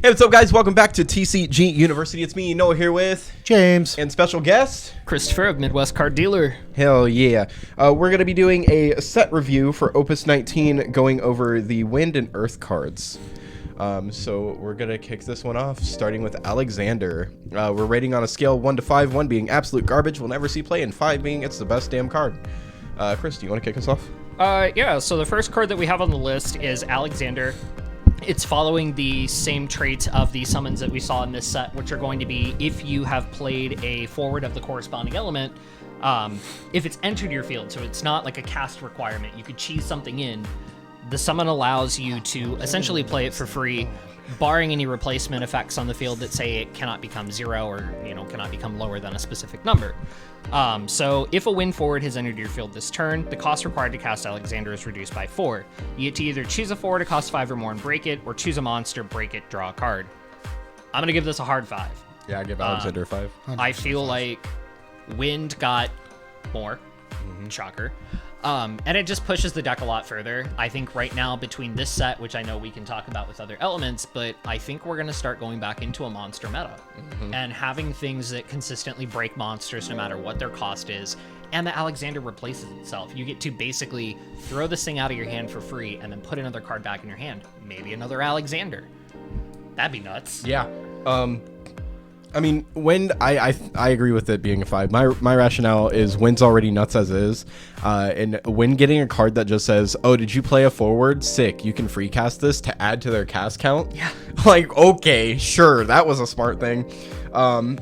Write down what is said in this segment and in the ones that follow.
Hey, what's up, guys? Welcome back to TCG University. It's me, Noah, here with James and special guest Christopher of Midwest Card Dealer. Hell yeah. We're going to be doing a set review for Opus 19, going over the Wind and Earth cards. So we're going to kick this one off, starting with Alexander. We're rating on a scale 1 to 5, 1 being absolute garbage, we'll never see play, and 5 being it's the best damn card. Chris, do you want to kick us off? Yeah, so the first card that we have on the list is Alexander. It's following the same traits of the summons that we saw in this set, which are going to be if you have played a forward of the corresponding element, if it's entered your field, so it's not like a cast requirement, you could cheese something in, the summon allows you to essentially play it for free, barring any replacement effects on the field that say it cannot become 0 or, cannot become lower than a specific number. So if a wind forward has entered your field this turn, the cost required to cast Alexander is reduced by 4. You get to either choose a forward to cost 5 or more and break it, or choose a monster, break it, draw a card. I'm going to give this a hard 5. Yeah, I give Alexander a 5. I feel like wind got more. Shocker. And it just pushes the deck a lot further. I think right now between this set, which I know we can talk about with other elements, but I think we're going to start going back into a monster meta and having things that consistently break monsters no matter what their cost is. And the Alexander replaces itself. You get to basically throw this thing out of your hand for free and then put another card back in your hand. Maybe another Alexander. That'd be nuts. Yeah. I mean, Wind, I agree with it being a 5. My rationale is Wind's already nuts as is. And Wind getting a card that just says, oh, did you play a forward? Sick. You can free cast this to add to their cast count. Yeah. Like, okay, sure. That was a smart thing.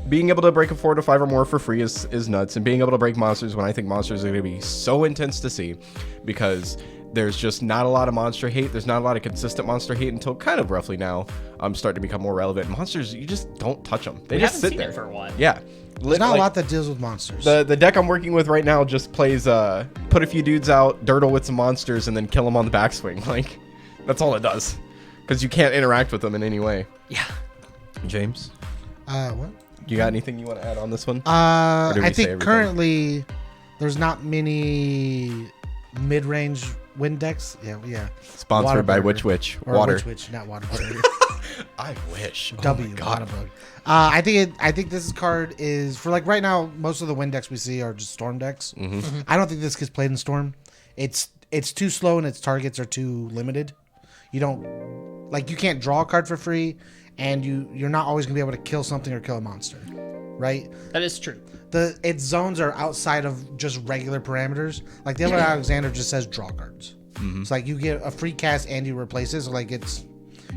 Being able to break a 4 to 5 or more for free is nuts. And being able to break monsters when I think monsters are going to be so intense to see, because there's just not a lot of monster hate. There's not a lot of consistent monster hate until kind of roughly now starting to become more relevant. Monsters, you just don't touch them. They just sit there for a while. Yeah. There's not a lot that deals with monsters. The deck I'm working with right now just plays put a few dudes out, dirtle with some monsters, and then kill them on the backswing. Like, that's all it does. Because you can't interact with them in any way. Yeah. James? What? You got anything you want to add on this one? I think currently there's not many mid-range wind decks. Yeah. Sponsored by Witch Witch. Water. Witch, not Waterburger. I wish. W. Oh my God. Waterbug. I think this card is for like right now. Most of the wind decks we see are just storm decks. I don't think this gets played in storm. It's too slow and its targets are too limited. You can't draw a card for free, and you're not always gonna be able to kill something or kill a monster, right? That is true. Its zones are outside of just regular parameters. Like the other Alexander just says draw cards. It's like you get a free cast and you replace it. So like you're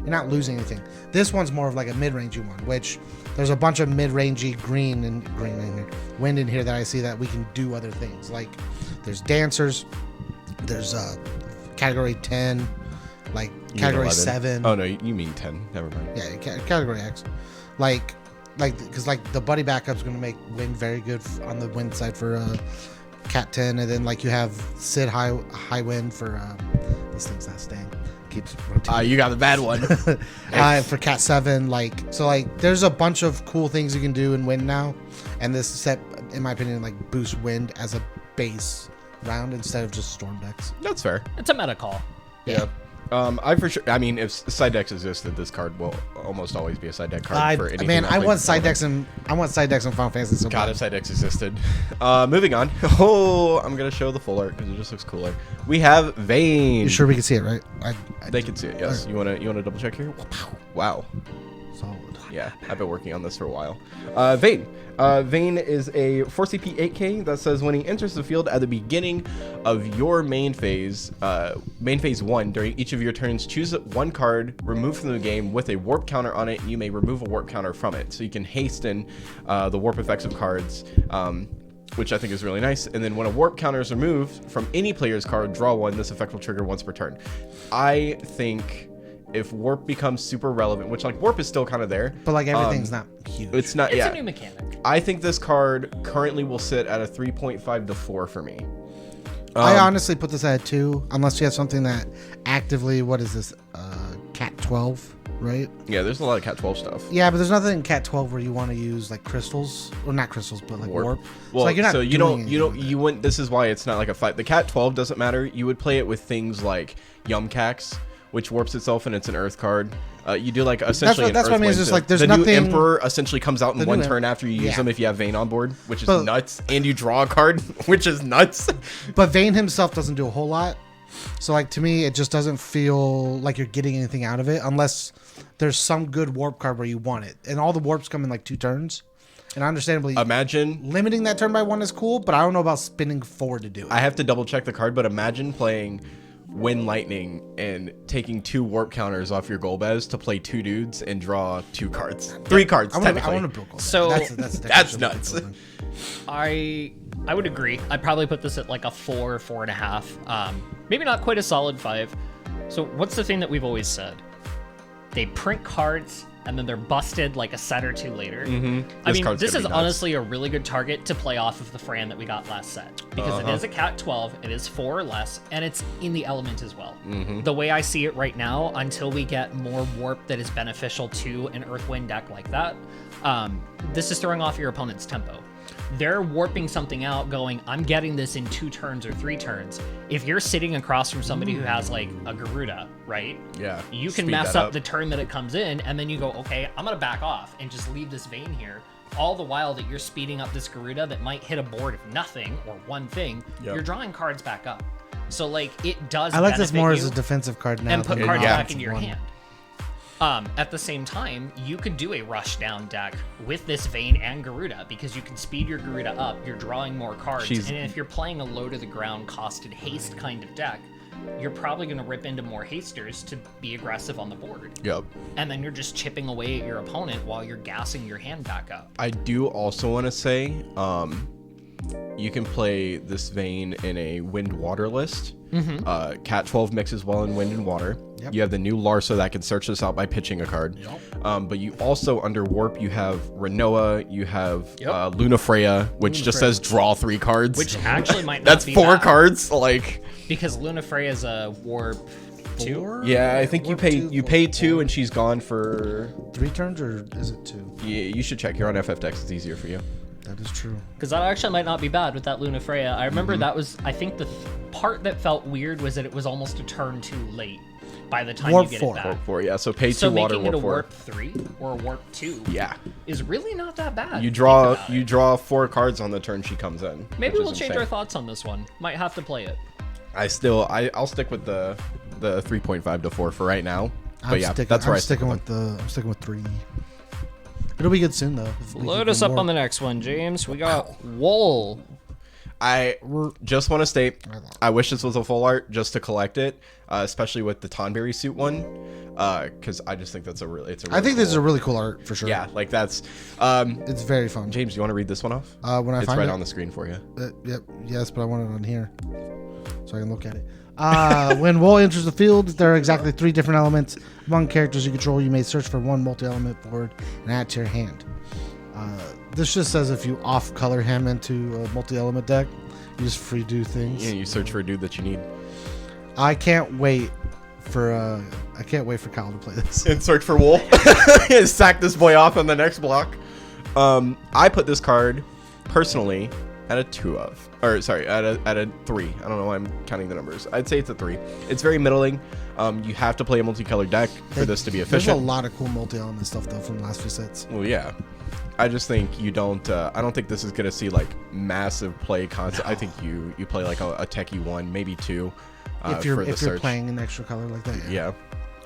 not losing anything. This one's more of like a mid-rangey one, which there's a bunch of mid-rangey green in here, wind in here that I see that we can do other things. Like there's dancers, there's category 10, like category 7. Oh no, you mean 10. Never mind. Yeah, category X. Because the buddy backup's going to make wind very good on the wind side for Cat 10, and then like you have Sid high wind for this thing's not staying. Keeps rotating. You got the bad one. For Cat 7, there's a bunch of cool things you can do in wind now, and this set, in my opinion, like boosts wind as a base round instead of just storm decks. That's fair. It's a meta call. Yeah. I mean, if side decks existed, this card will almost always be a side deck card for anything. Man, I want side decks in Final Fantasy so God, bad. if side decks existed. Moving on. Oh, I'm gonna show the full art because it just looks cooler. We have Vayne. You sure we can see it, right? They can see it. Yes. Right. You wanna double check here? Wow. Solid. Yeah, I've been working on this for a while. Vayne. Vayne is a 4CP 8K that says when he enters the field at the beginning of your main phase 1, during each of your turns, choose one card removed from the game with a warp counter on it, and you may remove a warp counter from it. So you can hasten the warp effects of cards, which I think is really nice. And then when a warp counter is removed from any player's card, draw one. This effect will trigger once per turn. I think if warp becomes super relevant, which like warp is still kind of there, but like everything's not huge. It's not. It's a new mechanic. I think this card currently will sit at a 3.5 to 4 for me. I honestly put this at a 2, unless you have something that actively. What is this? Cat 12, right? Yeah, there's a lot of Cat 12 stuff. Yeah, but there's nothing in Cat 12 where you want to use like crystals, or not crystals, but like warp. Well, so, like, you wouldn't. This is why it's not like a fight. The Cat 12 doesn't matter. You would play it with things like Yumcax, which warps itself and it's an Earth card. You do like essentially that's an what I mean. It's Earthwind just to- like there's the nothing. new Emperor essentially comes out in The one new turn after you use yeah. them if you have Vayne on board, which is But- nuts. And you draw a card, which is nuts. But Vayne himself doesn't do a whole lot. So like to me, it just doesn't feel like you're getting anything out of it unless there's some good warp card where you want it. And all the warps come in like 2 turns. And understandably, Imagine limiting that turn by 1 is cool, but I don't know about spinning 4 to do it. I have to double check the card, but imagine playing Wind Lightning and taking 2 warp counters off your Golbez to play 2 dudes and draw 2 cards. 3 cards, I technically. want to build Golbez. So- That's nuts. I would agree. I'd probably put this at like a 4, 4.5. Maybe not quite a solid 5. So what's the thing that we've always said? They print cards and then they're busted like a set or 2 later. I mean, card's this gonna is be nuts. honestly a really good target to play off of the Fran that we got last set. Because it is a Cat 12, it is 4 or less, and it's in the element as well. The way I see it right now, until we get more warp that is beneficial to an Earthwind deck like that, this is throwing off your opponent's tempo. They're warping something out going, I'm getting this in 2 turns or 3 turns. If you're sitting across from somebody who has like a Garuda, right? Yeah. You can Speed mess that up the turn that it comes in, and then you go, okay, I'm gonna back off and just leave this Vayne here. All the while that you're speeding up this Garuda that might hit a board of nothing or one thing, Yep. you're drawing cards back up. So like it does. I like this benefit more you as a defensive card now. and put than cards an yeah. back into your offensive hand. one. At the same time, you could do a rush down deck with this Vayne and Garuda because you can speed your Garuda up. You're drawing more cards, and if you're playing a low to the ground costed haste kind of deck, you're probably going to rip into more hasters to be aggressive on the board. Yep. And then you're just chipping away at your opponent while you're gassing your hand back up. I do also want to say, you can play this Vayne in a Wind Water list. Cat 12 mixes well in Wind and Water. Yep. You have the new Larsa that can search this out by pitching a card. But you also, under Warp, you have Renoa, you have Luna Freya, which just says draw 3 cards. Which actually might not That's be 4 bad, cards. Like, because Luna Freya is a warp 2. yeah, I think Warp you 2, pay 2 and she's gone for. 3 turns, or is it 2? Yeah, you should check. You're on FFTX. It's easier for you. That is true. Because that actually might not be bad with that Luna Freya. I remember that was, I think the part that felt weird was that it was almost a turn too late by the time Warp you get 4. it back. Warp 4, yeah. So pay 2 So water, making it a Warp 4. warp 3 or a warp 2 Yeah. is really not that bad. You if draw think about you it. draw 4 cards on the turn she comes in. Maybe which we'll is change insane. our thoughts on this one. Might have to play it. I'll stick with the 3.5 to 4 for right now. But yeah, sticking, that's where I'm I stick sticking with with I'm sticking with 3. It'll be good soon though. if we Load can us get up more. on the next one, James. We got Wool. I just want to state, I wish this was a full art just to collect it, especially with the Tonberry suit one, because I just think that's a really I think this is a cool- really cool art for sure. yeah, like that's. It's very fun. James, do you want to read this one off? When I It's find right it, on the screen for you. Yep. Yes, but I want it on here so I can look at it. When Wool enters the field, there are exactly 3 different elements. Among characters you control, you may search for 1 multi-element board and add to your hand. This just says if you off-color him into a multi-element deck, you just free do things. Yeah, you search for a dude that you need. I can't wait for Kyle to play this. And search for Wool. Sack this boy off on the next block. I put this card personally at a 3. I don't know why I'm counting the numbers. I'd say it's a 3. It's very middling. You have to play a multicolored deck for this to be efficient. There's a lot of cool multi-element stuff though from the last few sets. Well, yeah. I just think you don't. I don't think this is gonna see like massive play concept. I think you play like a techie 1, maybe 2. If you're for the search. playing an extra color like that, Yeah.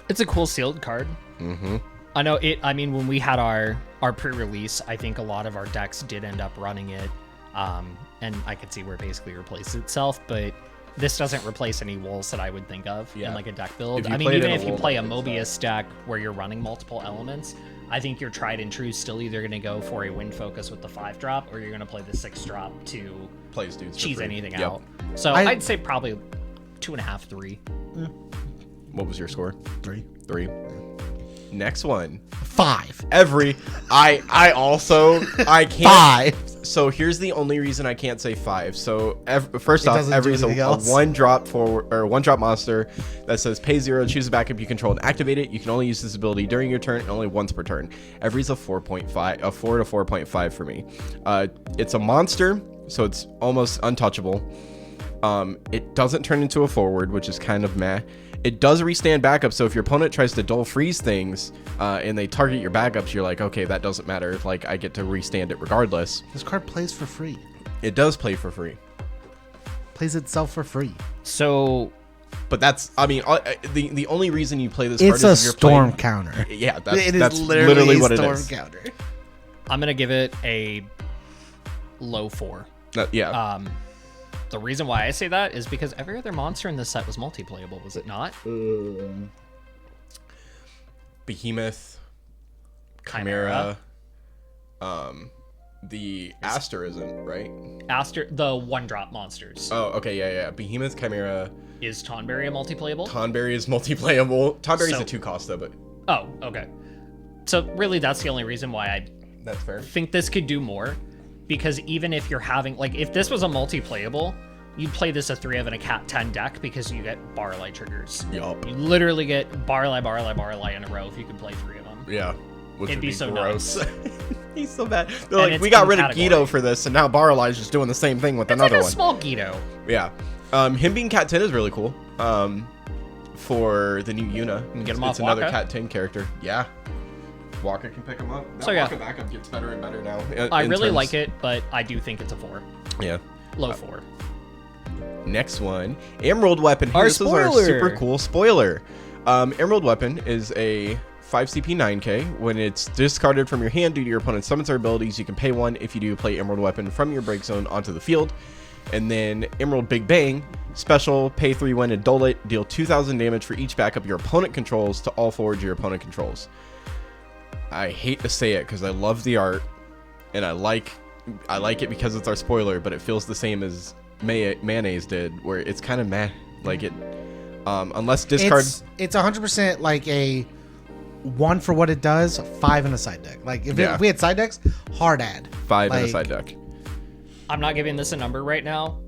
It's a cool sealed card. Mm-hmm. I know it. I mean, when we had our pre-release, I think a lot of our decks did end up running it, and I could see where it basically replaced itself. But this doesn't replace any Wolves that I would think of in like a deck build. If you I mean, played even in a if you Wool play a deck, it's Mobius deck where you're running multiple elements, I think your tried and true is still either going to go for a Wind Focus with the 5-drop, or you're going to play the 6-drop to Plays dudes. for cheese free. anything Yep. out. So I'd say probably 2.5, 3. What was your score? 3. 3. Next one. 5. I also can't. 5. So here's the only reason I can't say 5. So first It off, doesn't do every is a anything else? 1-drop forward or 1-drop monster that says pay 0, choose a backup you control and activate it. You can only use this ability during your turn and only once per turn. Every's a 4.5, a 4 to 4.5 for me. It's a monster, so it's almost untouchable. It doesn't turn into a forward, which is kind of meh. It does restand backup, so if your opponent tries to dull freeze things and they target your backups, you're like, okay, that doesn't matter. Like, I get to restand it regardless. This card plays for free. It does play for free. Plays itself for free. So, but that's, I mean, the only reason you play this card It's is a if you're storm playing, counter. Yeah, It is that's literally what a it storm is. counter. I'm gonna give it a low 4. Yeah. The reason why I say that is because every other monster in this set was multiplayable, was it not? Behemoth, Chimera. The Aster isn't, right? Aster, the 1-drop monsters. Oh, okay, yeah. Behemoth, Chimera. Is Tonberry a multiplayable? Tonberry is multiplayable. Tonberry's So- a 2-cost though, but Oh, okay. So really, that's the only reason why I that's fair. think this could do more. Because even if you're having, like, if this was a multiplayable, you'd play this a 3 of and a cat 10 deck because you get Barley triggers. Yup. You literally get Barley in a row if you could play 3 of them. Yeah. Which It'd would be so gross. nice. He's so bad. They're And like, it's we got in rid of category. Guido for this, and now Barley's just doing the same thing with It's another like a one. small Guido. Yeah. Him being Cat 10 is really cool. For the new Yuna. You get him It's off another Waka. Cat 10 character. Yeah. Walker can pick him up. That So, yeah. Waka backup gets better and better now. I really like it, but I do think it's a 4. Yeah. Low 4. Next one, Emerald Weapon. Here, Our this is our spoiler. super cool spoiler. Emerald Weapon is a 5 CP 9K. When it's discarded from your hand due to your opponent's summons or abilities, you can pay 1. If you do, play Emerald Weapon from your break zone onto the field. And then Emerald Big Bang, special, pay 3 when and dull it, deal 2,000 damage for each backup your opponent controls to all forwards your opponent controls. I hate to say it because I love the art, and I like it because it's our spoiler, but it feels the same as Mayonnaise did, where it's kind of meh. Like it, unless discard. It's 100% like a 1 for what it does, 5 in a side deck. Like if we had side decks, hard add 5 in a like, side deck. I'm not giving this a number right now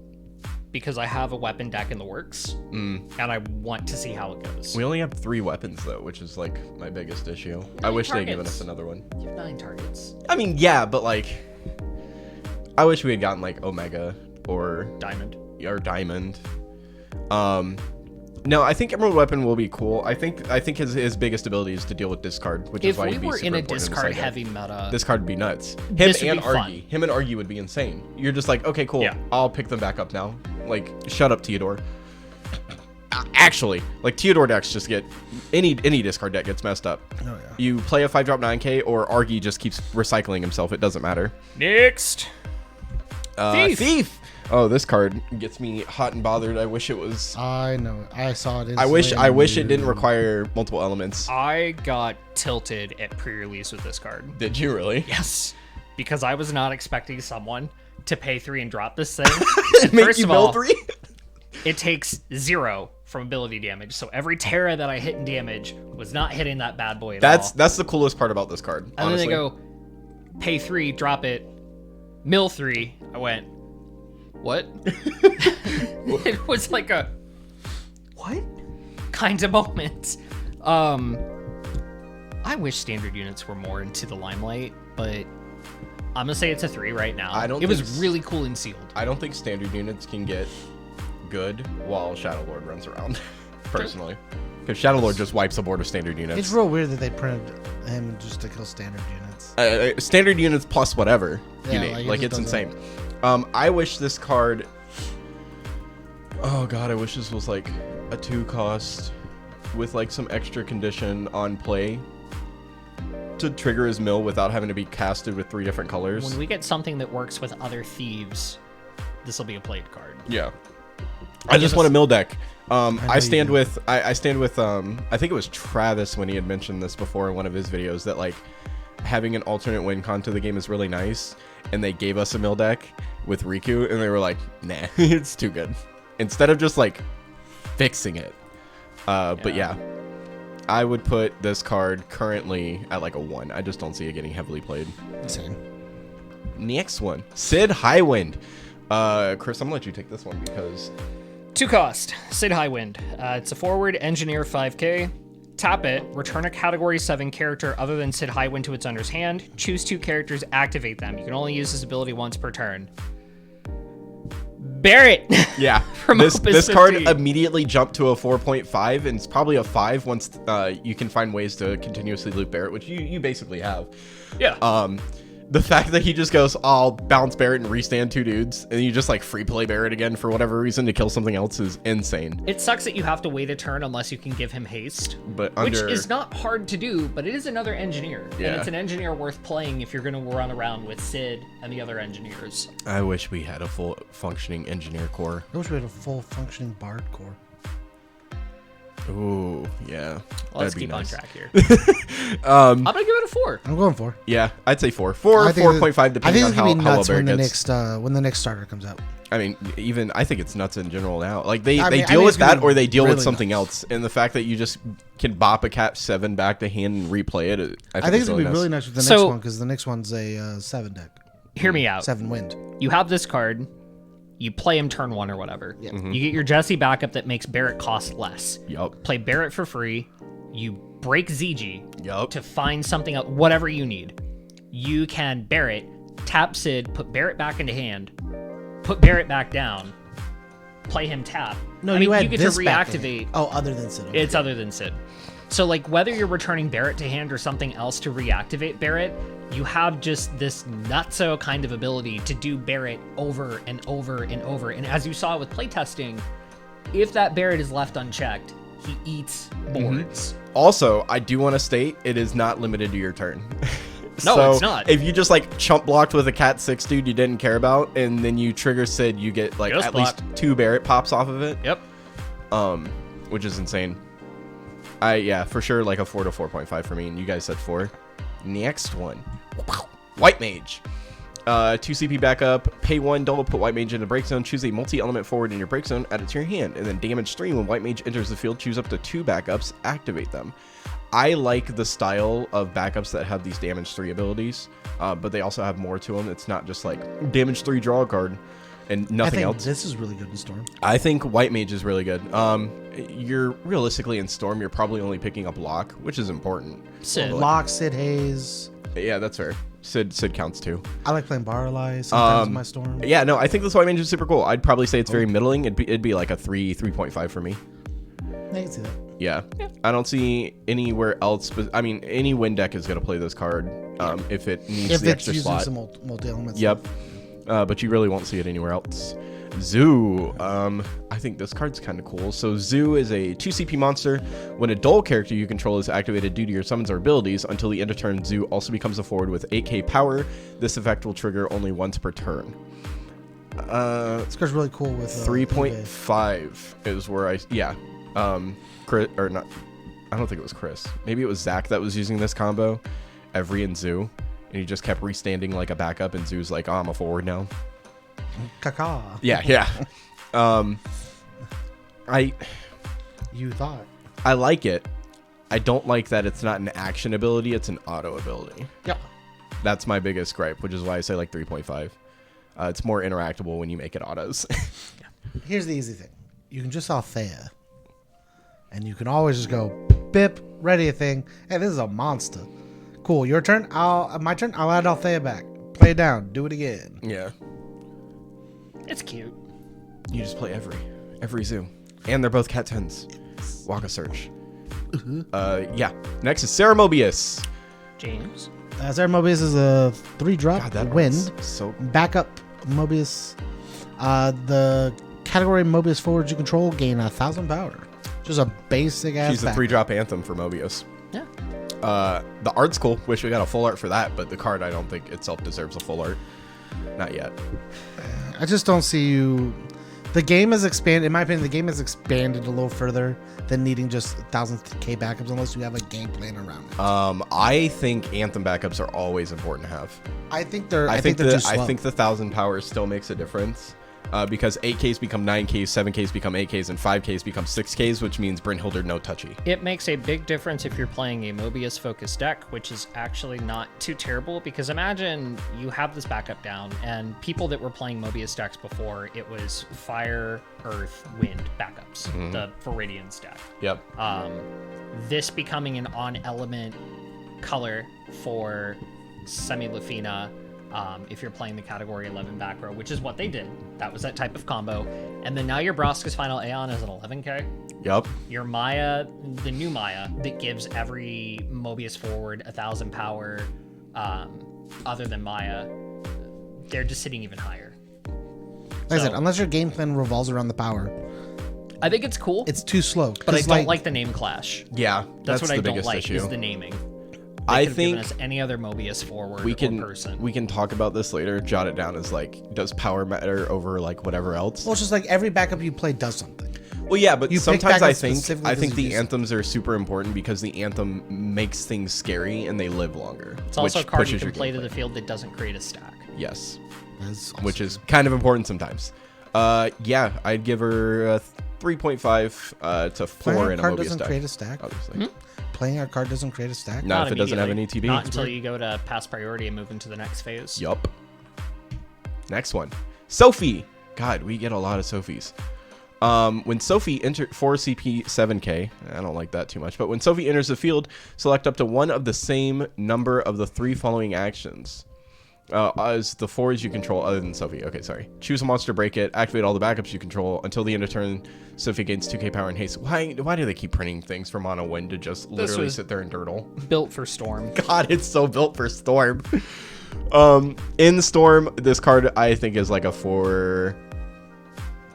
because I have a weapon deck in the works, and I want to see how it goes. We only have 3 weapons though, which is like my biggest issue. I wish they'd given us another one. You have 9 targets. I mean, yeah, but like, I wish we had gotten like Omega or Diamond. No, I think Emerald Weapon will be cool. I think his biggest ability is to deal with discard, which is If why we he'd be were super in a important discard side deck. heavy meta, This card would be nuts. Him This would and be fun. Argy. Him and Argy would be insane. You're just like, okay, cool. Yeah. I'll pick them back up now. Like, shut up, Theodore. Actually, like Theodore decks just get any discard deck gets messed up. Oh, yeah. You play a 5-drop 9K or Argy just keeps recycling himself. It doesn't matter. next. Thief. Oh, this card gets me hot and bothered. I wish it was. I know. I saw it. I wish it didn't require multiple elements. I got tilted at pre-release with this card. Did you really? Yes, because I was not expecting someone to pay 3 and drop this thing. And Make first you of mill all, 3? it takes 0 from ability damage, so every Terra that I hit in damage was not hitting that bad boy at all. That's the coolest part about this card. And honestly. then they go, pay 3, drop it, mill 3. I went, what? It was like a, what? Kind of moment. I wish standard units were more into the limelight, but I'm gonna say it's a 3 right now. I don't It was think s- really cool and sealed. I don't think standard units can get good while Shadow Lord runs around. Personally, because Shadow Lord just wipes the board of standard units. It's real weird that they printed him just to kill standard units. Standard units plus whatever you Yeah, need. like, it It's just insane. I wish this card. Oh god, I wish this was like a 2-cost with like some extra condition on play to trigger his mill without having to be casted with 3 different colors. When we get something that works with other thieves, this will be a played card. Yeah. I just want a mill deck. I you stand do. with I think it was Travis when he had mentioned this before in one of his videos that like having an alternate win con to the game is really nice, and they gave us a mill deck with Riku and they were like, nah, it's too good. Instead of just like fixing it. But yeah. I would put this card currently at like a 1. I just don't see it getting heavily played. Insane. Next one, Sid Highwind. Chris, I'm gonna let you take this one because 2 cost, Sid Highwind. It's a forward engineer 5k. Tap it, return a category 7 character other than Sid Highwind to its owner's hand. Choose 2 characters, activate them. You can only use this ability once per turn. Barrett. Yeah, From this Opus card 15. immediately jumped to a 4.5, and it's probably a 5 once you can find ways to continuously loop Barrett, which you basically have. Yeah. The fact that he just goes, I'll bounce Barrett and restand 2 dudes, and you just like free play Barrett again for whatever reason to kill something else is insane. It sucks that you have to wait a turn unless you can give him haste, But which is not hard to do, but it is another engineer. Yeah. And it's an engineer worth playing if you're going to run around with Sid and the other engineers. I wish we had a full functioning engineer core. I wish we had a full functioning bard core. Ooh, yeah. Well, let's That'd be keep nice. on track here. I'm going to give it a 4. I'm going for. Yeah, I'd say 4. 4, 4.5, depending I think on it's gonna be how nuts well when Barrett the gets. next when the next starter comes out. I mean, even I think it's nuts in general now. Like they I deal mean, with it's gonna that, be or they deal with really something nuts. else, and the fact that you just can bop a cat 7 back to hand and replay it, I think it's gonna be nice. really nice with the So- next one because the next one's a 7 deck, Hear me out. 7 wind. You have this card. You play him turn 1 or whatever. Yeah. You get your Jesse backup that makes Barrett cost less. Yup. Play Barrett for free. You break ZG Yup. to find something else, whatever you need. You can Barrett, tap Sid, put Barrett back into hand, put Barrett back down, play him tap. No, I mean, had you get this to back in. reactivate. Oh, other than Sid. It's other than Sid. So, like, whether you're returning Barrett to hand or something else to reactivate Barrett, you have just this nutso kind of ability to do Barrett over and over and over. And as you saw with playtesting, if that Barrett is left unchecked, he eats boards. Also, I do want to state it is not limited to your turn. No, So, it's not. If you just like chump blocked with a cat 6 dude you didn't care about, and then you trigger Sid, you get like Just at block. least 2 Barrett pops off of it. Yep. Which is insane. Yeah, for sure, like a 4 to 4.5 for me, and you guys said 4. Next one, White Mage. 2 CP backup, pay 1, double put White Mage in the break zone, choose a multi-element forward in your break zone, add it to your hand, and then damage 3 when White Mage enters the field, choose up to 2 backups, activate them. I like the style of backups that have these damage 3 abilities, but they also have more to them. It's not just like damage 3, draw a card, and I nothing think else. this is really good in Storm. I think White Mage is really good. You're realistically in Storm, you're probably only picking up Lock, which is important. Sid. Lock, Sid Hayes. Yeah, that's fair. Sid counts too. I like playing Barley sometimes in my Storm. Yeah, no, I think this White Mage is super cool. I'd probably say it's very middling. It'd be like a 3.5 for me. I can see that. Yeah. I don't see anywhere else. But I mean, any win deck is going to play this card if it needs If the it's extra using slot. some multi elements. Yep. But you really won't see it anywhere else. Zoo. I think this card's kind of cool. So Zoo is a 2 CP monster. When a dull character you control is activated due to your summons or abilities, until the end of turn, Zoo also becomes a forward with 8k power. This effect will trigger only once per turn. This card's really cool with 3.5 is where Chris, or not, I don't think it was Chris. Maybe it was Zach that was using this combo, Every and Zoo, and he just kept restanding like a backup, and Zoo's like, oh, I'm a forward now. Kaka. Yeah. You thought. I like it. I don't like that it's not an action ability, it's an auto ability. Yep. That's my biggest gripe, which is why I say like 3.5. It's more interactable when you make it autos. Here's the easy thing. You can just Althea. And you can always just go, bip, ready a thing. Hey, this is a monster. Cool, your turn. My turn. I'll add Althea back. Play it down. Do it again. Yeah. It's cute. You just play every Zoo. And they're both cat 10s. Walk a search. Yeah. Next is Sarah Mobius. James. Sarah Mobius is a 3-drop God, that wind. one's so Backup Mobius. The category Mobius forwards you control gain 1,000 power. Just a basic ass. she's a 3-drop anthem for Mobius. Yeah. The art's cool. Wish we got a full art for that, but the card I don't think itself deserves a full art. Not yet. I just don't see you. The game has expanded. In my opinion, the game has expanded a little further than needing just 1,000k backups unless you have a game plan around it. I think anthem backups are always important to have. I think they're. I think they're just slow. I think the 1,000 power still makes a difference. Because 8Ks become 9Ks, 7Ks become 8Ks, and 5Ks become 6Ks, which means Brynhilder no touchy. It makes a big difference if you're playing a Mobius focused deck, which is actually not too terrible, because imagine you have this backup down, and people that were playing Mobius decks before, it was Fire, Earth, Wind backups, the Viridian's deck. Yep. This becoming an on-element color for Semi-Lufina if you're playing the Category 11 back row, which is what they did. That was that type of combo. And then now your Broska's Final Aeon is an 11k. Yup. Your Maya, the new Maya, that gives every Mobius forward 1,000 power, other than Maya, they're just sitting even higher. Like I said, unless your game plan revolves around the power, I think it's cool, it's too slow. but I don't like the name clash. Yeah, That's what the I don't biggest like issue. is the naming. I Could've think given us any other Mobius forward we or can person. talk about this later. Jot it down as like, does power matter over like whatever else? Well, it's just like every backup you play does something. Well, yeah, but You pick sometimes I backups think specifically I because think you the do anthems are super important because the anthem makes things scary and they live longer. It's also a which card you pushes can your play to gameplay. the field that doesn't create a stack. Yes, That's awesome. which is kind of important sometimes. Yeah, I'd give her 3.5 to 4 Playing in a a card Mobius doesn't deck. create a stack. Obviously, Playing a card doesn't create a stack. not if it doesn't have an immediately. ETB. Not until you go to pass priority and move into the next phase. Yup. Next one, Sophie. God, we get a lot of Sophies. When Sophie entered 4 CP 7k, I don't like that too much, but when Sophie enters the field, select up to one of the same number of the 3 following actions. As the 4s you control other than Sophie. Okay, sorry. Choose a monster, break it, activate all the backups you control until the end of turn. Sophie gains 2k power and haste. Why do they keep printing things for Mono Wind to just literally was- sit there and durdle? Built for Storm. God, it's so built for Storm. In Storm, this card I think is like a 4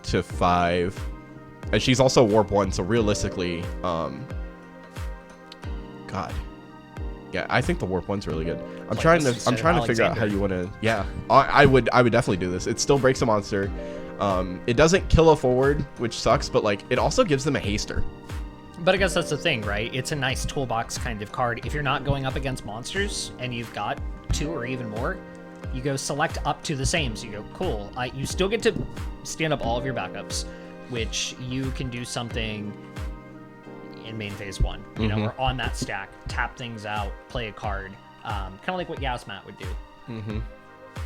to 5. And she's also Warp 1, so realistically, God. Yeah, I think the Warp 1's really good. I'm Like trying this to instead of figure out how Alexander. you want to. Yeah, I would definitely do this. It still breaks a monster. It doesn't kill a forward, which sucks, but like it also gives them a haster. But I guess that's the thing, right? It's a nice toolbox kind of card. If you're not going up against monsters and you've got 2 or even more, you go select up to the same. So you go, cool. You still get to stand up all of your backups, which you can do something in main phase 1. You know, or on that stack, tap things out, play a card, kind of like what Yasmat would do.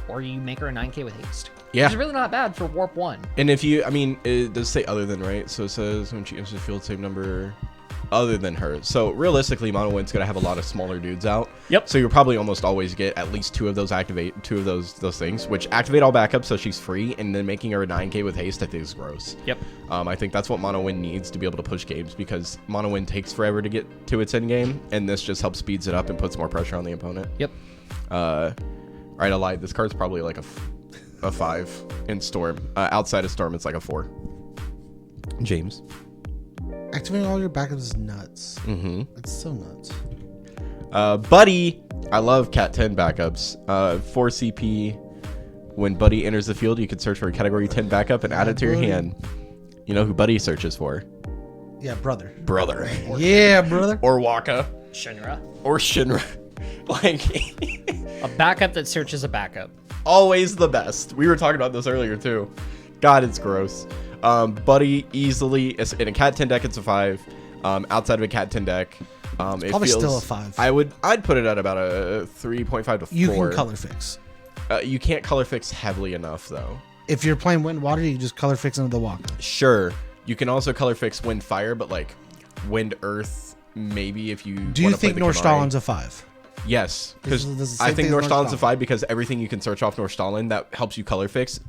Or you make her a 9k with haste. Yeah. Which is really not bad for Warp 1. And if you, I mean, it does say other than, right? So it says when she enters the field, same number other than her. So realistically, Mono Wind's gonna have a lot of smaller dudes out. Yep. So you'll probably almost always get at least 2 of those those things, which activate all backups so she's free, and then making her a 9k with haste I think is gross. Yep. I think that's what Mono Wind needs to be able to push games because Mono Wind takes forever to get to its end game, and this just helps speeds it up and puts more pressure on the opponent. Yep. All right, I lied. This card's probably like a 5 in Storm. Outside of Storm, it's like a 4. James. Activating all your backups is nuts. It's so nuts. Buddy. I love Cat 10 backups. 4 CP. When Buddy enters the field, you can search for a category 10 backup and add it to your Buddy. hand. You know who Buddy searches for? Yeah, brother. Brother. Yeah, brother. Or Waka. Shinra. Or Shinra. Like, A backup that searches a backup. always the best. We were talking about this earlier, too. God, it's gross. Buddy easily, in a Cat 10 deck, it's a 5. Outside of a Cat 10 deck, it probably feels, still a 5. I'd put it at about a 3.5 to 4. You can color fix. You can't color fix heavily enough, though. If you're playing wind water, you just color fix into the Waka. Sure, you can also color fix wind fire, but like wind earth, maybe if you. Do you think Norstalin's a 5? Yes, This because is the I same think thing as Norstalin's a Norstallin. 5 because everything you can search off Norstalin that helps you color fix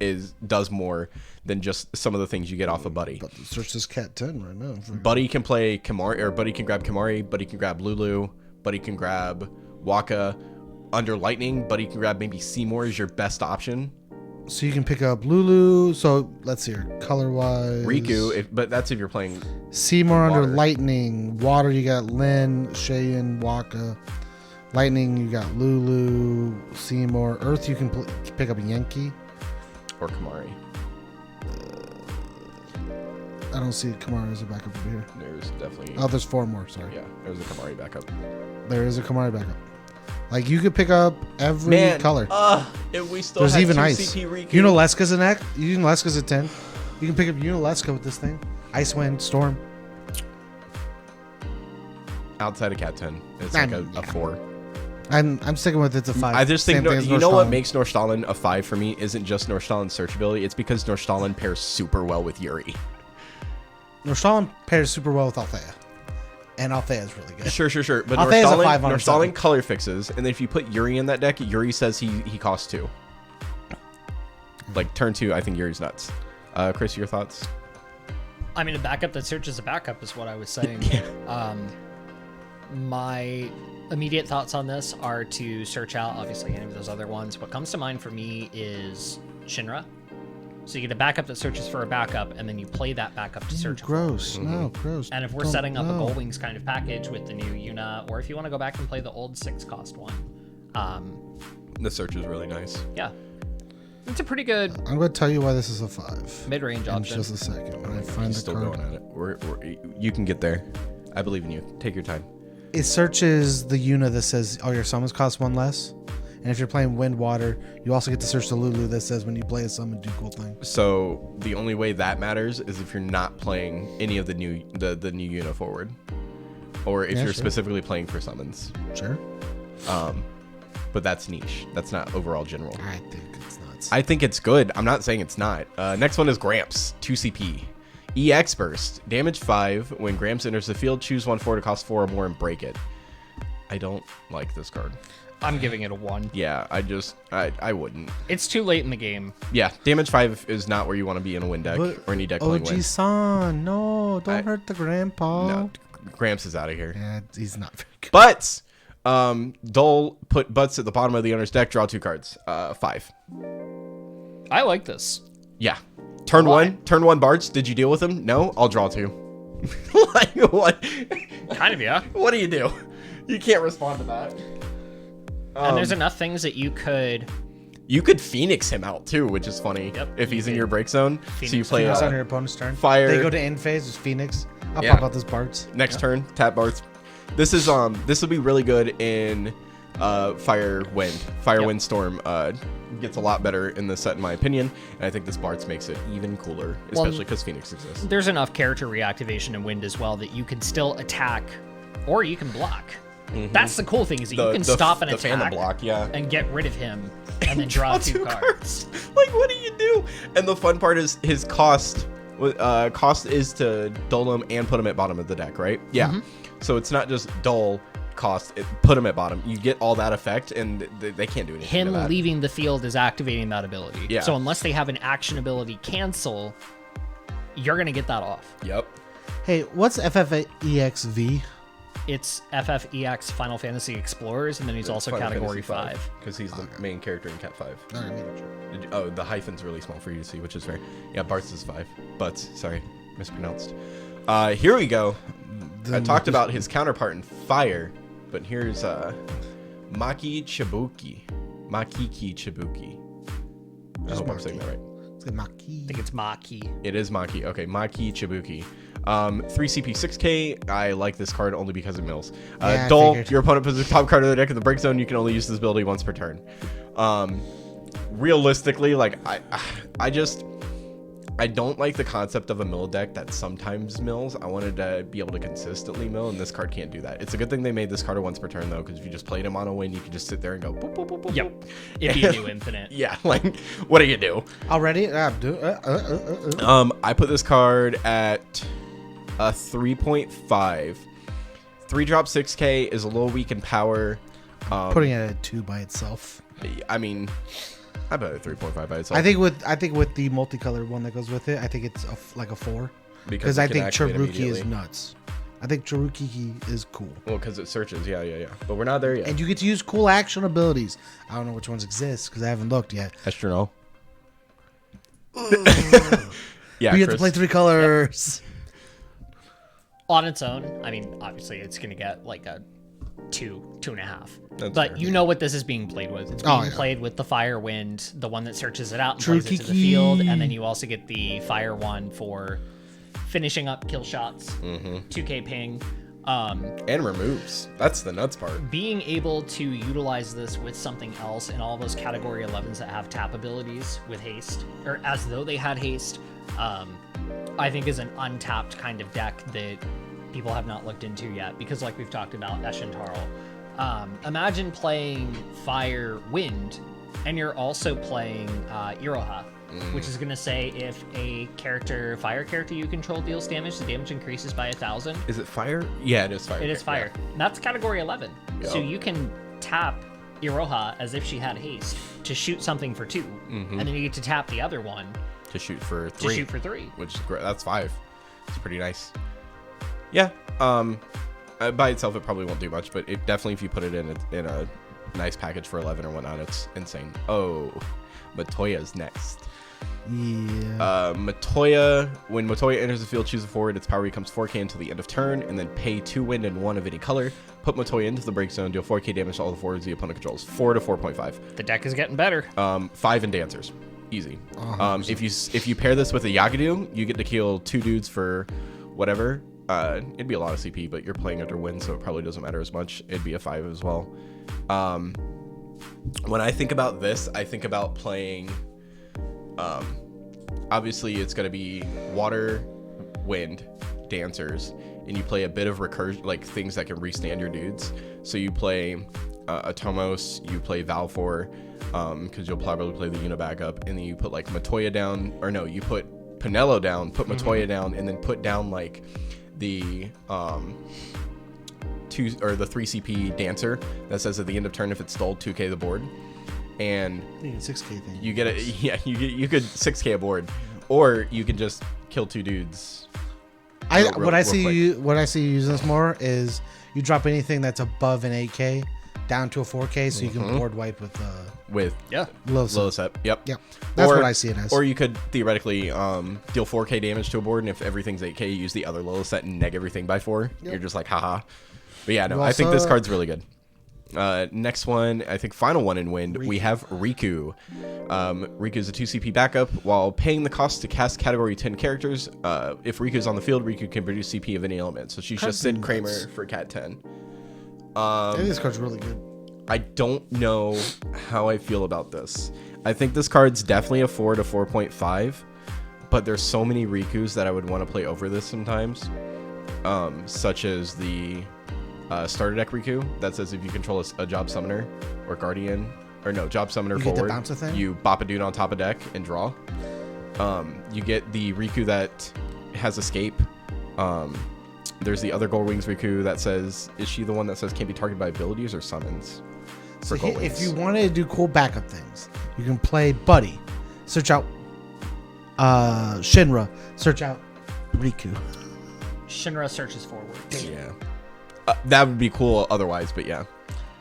does more than just some of the things you get off of Buddy. But search this Cat 10 right now. Buddy can play Kamari, or Buddy can grab Kamari, Buddy can grab Lulu, Buddy can grab Waka. Under Lightning, Buddy can grab maybe Seymour is your best option. So you can pick up Lulu. So let's see here. Color wise. Riku, but that's if you're playing. Seymour under Water. Lightning. Water, you got Lin, Cheyenne, Waka. Lightning, you got Lulu, Seymour. Earth, you can pick up Yankee. Or Kamari. I don't see Kamari as a backup over here. There's definitely. Oh, there's 4 more. Sorry. Yeah, there's a Kamari backup. There is a Kamari backup. Like, you could pick up every color. If we still There's had even 2 ice. CP Riku. Unaleska's an act. Unaleska's a 10. You can pick up Unaleska with this thing. Ice Wind, Storm. Outside of Cat 10, it's I like mean, a 4. I'm sticking with it's a 5. I just think, Same thing as you know what Norstalin. makes Norstalin a 5 for me isn't just Norstalin's searchability, it's because Norstalin pairs super well with Yuri. Norstalin pairs super well with Althea. And Althea is really good. Sure. But Althea's a 5 on Norstalin color fixes, and then if you put Yuri in that deck, Yuri says he costs 2. Like turn 2, I think Yuri's nuts. Chris, your thoughts? I mean, a backup that searches a backup is what I was saying. My immediate thoughts on this are to search out, obviously, any of those other ones. What comes to mind for me is Shinra. So you get a backup that searches for a backup, and then you play that backup to search. Gross. No, gross. And if we're setting up a Gold Wings kind of package with the new Yuna, or if you want to go back and play the old 6-cost one, The search is really nice. yeah, it's a pretty good I'm going to tell you why this is a 5. mid-range In option. just a second. When I find He's the still card. going at it. You can get there. I believe in you. Take your time. It searches the Yuna that says all your summons cost 1 less. And if you're playing Wind Water, you also get to search the Lulu that says when you play a summon, do cool things. So the only way that matters is if you're not playing any of the new Yuna forward, or if you're specifically playing for summons. Sure. But that's niche. That's not overall general. I think it's nuts. I think it's good. I'm not saying it's not. Next one is Gramps, 2 CP. EX Burst, damage 5. When Gramps enters the field, choose 1/4 to cost 4 or more and break it. I don't like this card. I'm giving it a 1. Yeah, I wouldn't. It's too late in the game. Yeah, damage 5 is not where you want to be in a win deck or any deck playing win. OG-san, no, don't hurt the grandpa. No, Gramps is out of here. Yeah, he's not very good. But Dole put Butts at the bottom of the owner's deck, draw 2 cards. 5. I like this. Yeah. Turn Why? 1. Turn 1 Bards. Did you deal with him? No? I'll draw 2. Like, what? Kind of, yeah. What do you do? You can't respond to that. And there's enough things that you could... You could Phoenix him out too, which is funny. Yep, if he's you in could. your break zone. So you Phoenix play Phoenix on your opponent's turn. Fire. They go to end phase, it's Phoenix. I'll Yeah. pop out this Bart's. next turn, tap Bards. This will be really good in Fire Wind. Fire Wind Storm gets a lot better in this set in my opinion, and I think this Bards makes it even cooler, especially because Phoenix exists. There's enough character reactivation in Wind as well that you can still attack or you can block. That's the cool thing is that you can stop an the attack Phantom block, yeah. and get rid of him and then draw 2 cards. Like, what do you do? And the fun part is his cost. Cost is to dole him and put him at bottom of the deck, right? Yeah. So it's not just dole cost. Put him at bottom. You get all that effect, and they can't do anything. Him to that. leaving the field is activating that ability. Yeah. So unless they have an action ability cancel, you're going to get that off. Yep. Hey, what's FFTCG? It's FFEX Final Fantasy Explorers, and then he's also Final Category Fantasy 5. because he's the main character in Cat 5. Okay. Oh, the hyphen's really small for you to see, which is fair. Yeah, Bart's is 5. Butts, sorry, mispronounced. Here we go. I talked about his counterpart in Fire, but here's Makiki Chibuki. I hope I'm saying that right. It's good Maki. I think it's Maki. It is Maki. Okay, Maki Chibuki. 3 CP 6K. I like this card only because it mills. Yeah, I Dole, figured. your opponent puts the top card of the deck in the break zone. You can only use this ability once per turn. Realistically, like I don't like the concept of a mill deck that sometimes mills. I wanted to be able to consistently mill, and this card can't do that. It's a good thing they made this card a once per turn though, because if you just played him on a win, you could just sit there and go boop boop boop boop. Yep. boop. If you do infinite. Yeah, like what do you do? Already? I put this card at a 3.5. 3-drop 6K is a little weak in power. Putting it at 2 by itself. I mean, I bet a 3.5 by itself. I think with the multicolored one that goes with it, I think it's like a 4. Because it I can think activate Cheruki immediately. is nuts. I think Cheruki is cool. Well, because it searches. Yeah. But we're not there yet. And you get to use cool action abilities. I don't know which ones exist because I haven't looked yet. Astronol. But Yeah, you have to Chris. play 3 colors. On its own, I mean, obviously it's going to get like a 2.5. That's But fair. you know what this is being played with. It's Oh, being yeah. played with the Fire Wind, the one that searches it out and True plays it to the Kiki. field, and then you also get the Fire one for finishing up kill shots, 2K ping. And removes. That's the nuts part. Being able to utilize this with something else in all those category 11s that have tap abilities with haste, or as though they had haste, I think is an untapped kind of deck that people have not looked into yet, because like we've talked about Eshin Tarl, imagine playing Fire Wind And you're also playing Iroha, which is going to say if a fire character you control deals damage, the damage increases by 1,000. Is it fire? Yeah, it is fire. It is fire. Yeah. That's category 11. Yep. So you can tap Iroha as if she had haste to shoot something for 2, and then you get to tap the other one To shoot for 3. Which is great. That's 5. It's pretty nice. Yeah. By itself, it probably won't do much, but it definitely, if you put it in a nice package for 11 or whatnot, it's insane. Oh, Matoya's next. Yeah. Matoya, when Matoya enters the field, choose a forward. Its power becomes 4k until the end of turn, and then pay 2 wind and 1 of any color. Put Matoya into the break zone, deal 4k damage to all the forwards the opponent controls. 4 to 4.5. The deck is getting better. 5 and dancers. Easy. If you pair this with a Yagadu, you get to kill 2 dudes for whatever. It'd be a lot of CP, but you're playing under wind, so it probably doesn't matter as much. It'd be a 5 as well. When I think about this, I think about playing... obviously, it's going to be water, wind, dancers, and you play a bit of recursion, like things that can restand your dudes. So you play Atomos, you play Valfor, because you'll probably play the Una backup, and then you put like Matoya down, or no, you put Pinello down, put Matoya down, and then put down like the 2 or the 3 CP dancer that says at the end of turn if it's stalled 2k the board. And I think it's 6k thing. you get it. Yeah, you could 6k a board, or you can just kill 2 dudes. What I see you using this more is you drop anything that's above an 8k down to a 4k, so you can board wipe with Lilith. Yep. That's what I see it as. Or you could theoretically deal 4k damage to a board, and if everything's 8k, you use the other Lilith set and neg everything by 4. You're just like haha. But yeah, no, I think this card's really good. Next one, I think final one in wind, we have Riku. Riku is a 2 CP backup. While paying the cost to cast category 10 characters, if Riku is on the field, Riku can produce CP of any element. So she's just Sid Kramer for Cat 10. I think this card's really good. I don't know how I feel about this. I think this card's definitely a 4 to 4.5, but there's so many Rikus that I would want to play over this sometimes, such as the starter deck Riku that says if you control a job summoner or guardian, or no, job summoner you forward, get to bounce a thing? You bop a dude on top of deck and draw. You get the Riku that has escape. There's the other Gold Wings Riku that says, is she the one that says can't be targeted by abilities or summons? So if you wanted to do cool backup things, you can play Buddy, search out Shinra, search out Riku. Shinra searches forward. Yeah. That would be cool otherwise, but yeah.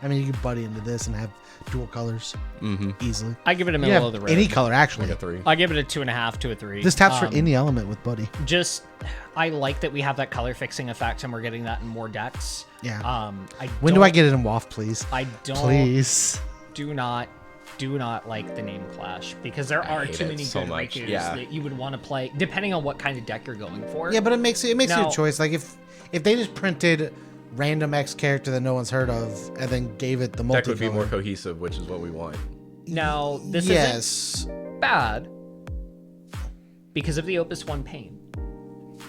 I mean, you can Buddy into this and have dual colors easily. I give it a middle of the road. Any color, actually. Like a 3. I give it a 2.5 to a 3. This taps for any element with Buddy. I like that we have that color fixing effect and we're getting that in more decks. Yeah. When do I get it in WAF, please? I don't. Please. Do not like the name clash because there are too many good Rikus that you would want to play depending on what kind of deck you're going for. Yeah, but it makes you a choice. Like if they just printed random X character that no one's heard of and then gave it the multicolor. Deck would be more cohesive, which is what we want. Now, this isn't bad because of the Opus 1 pain.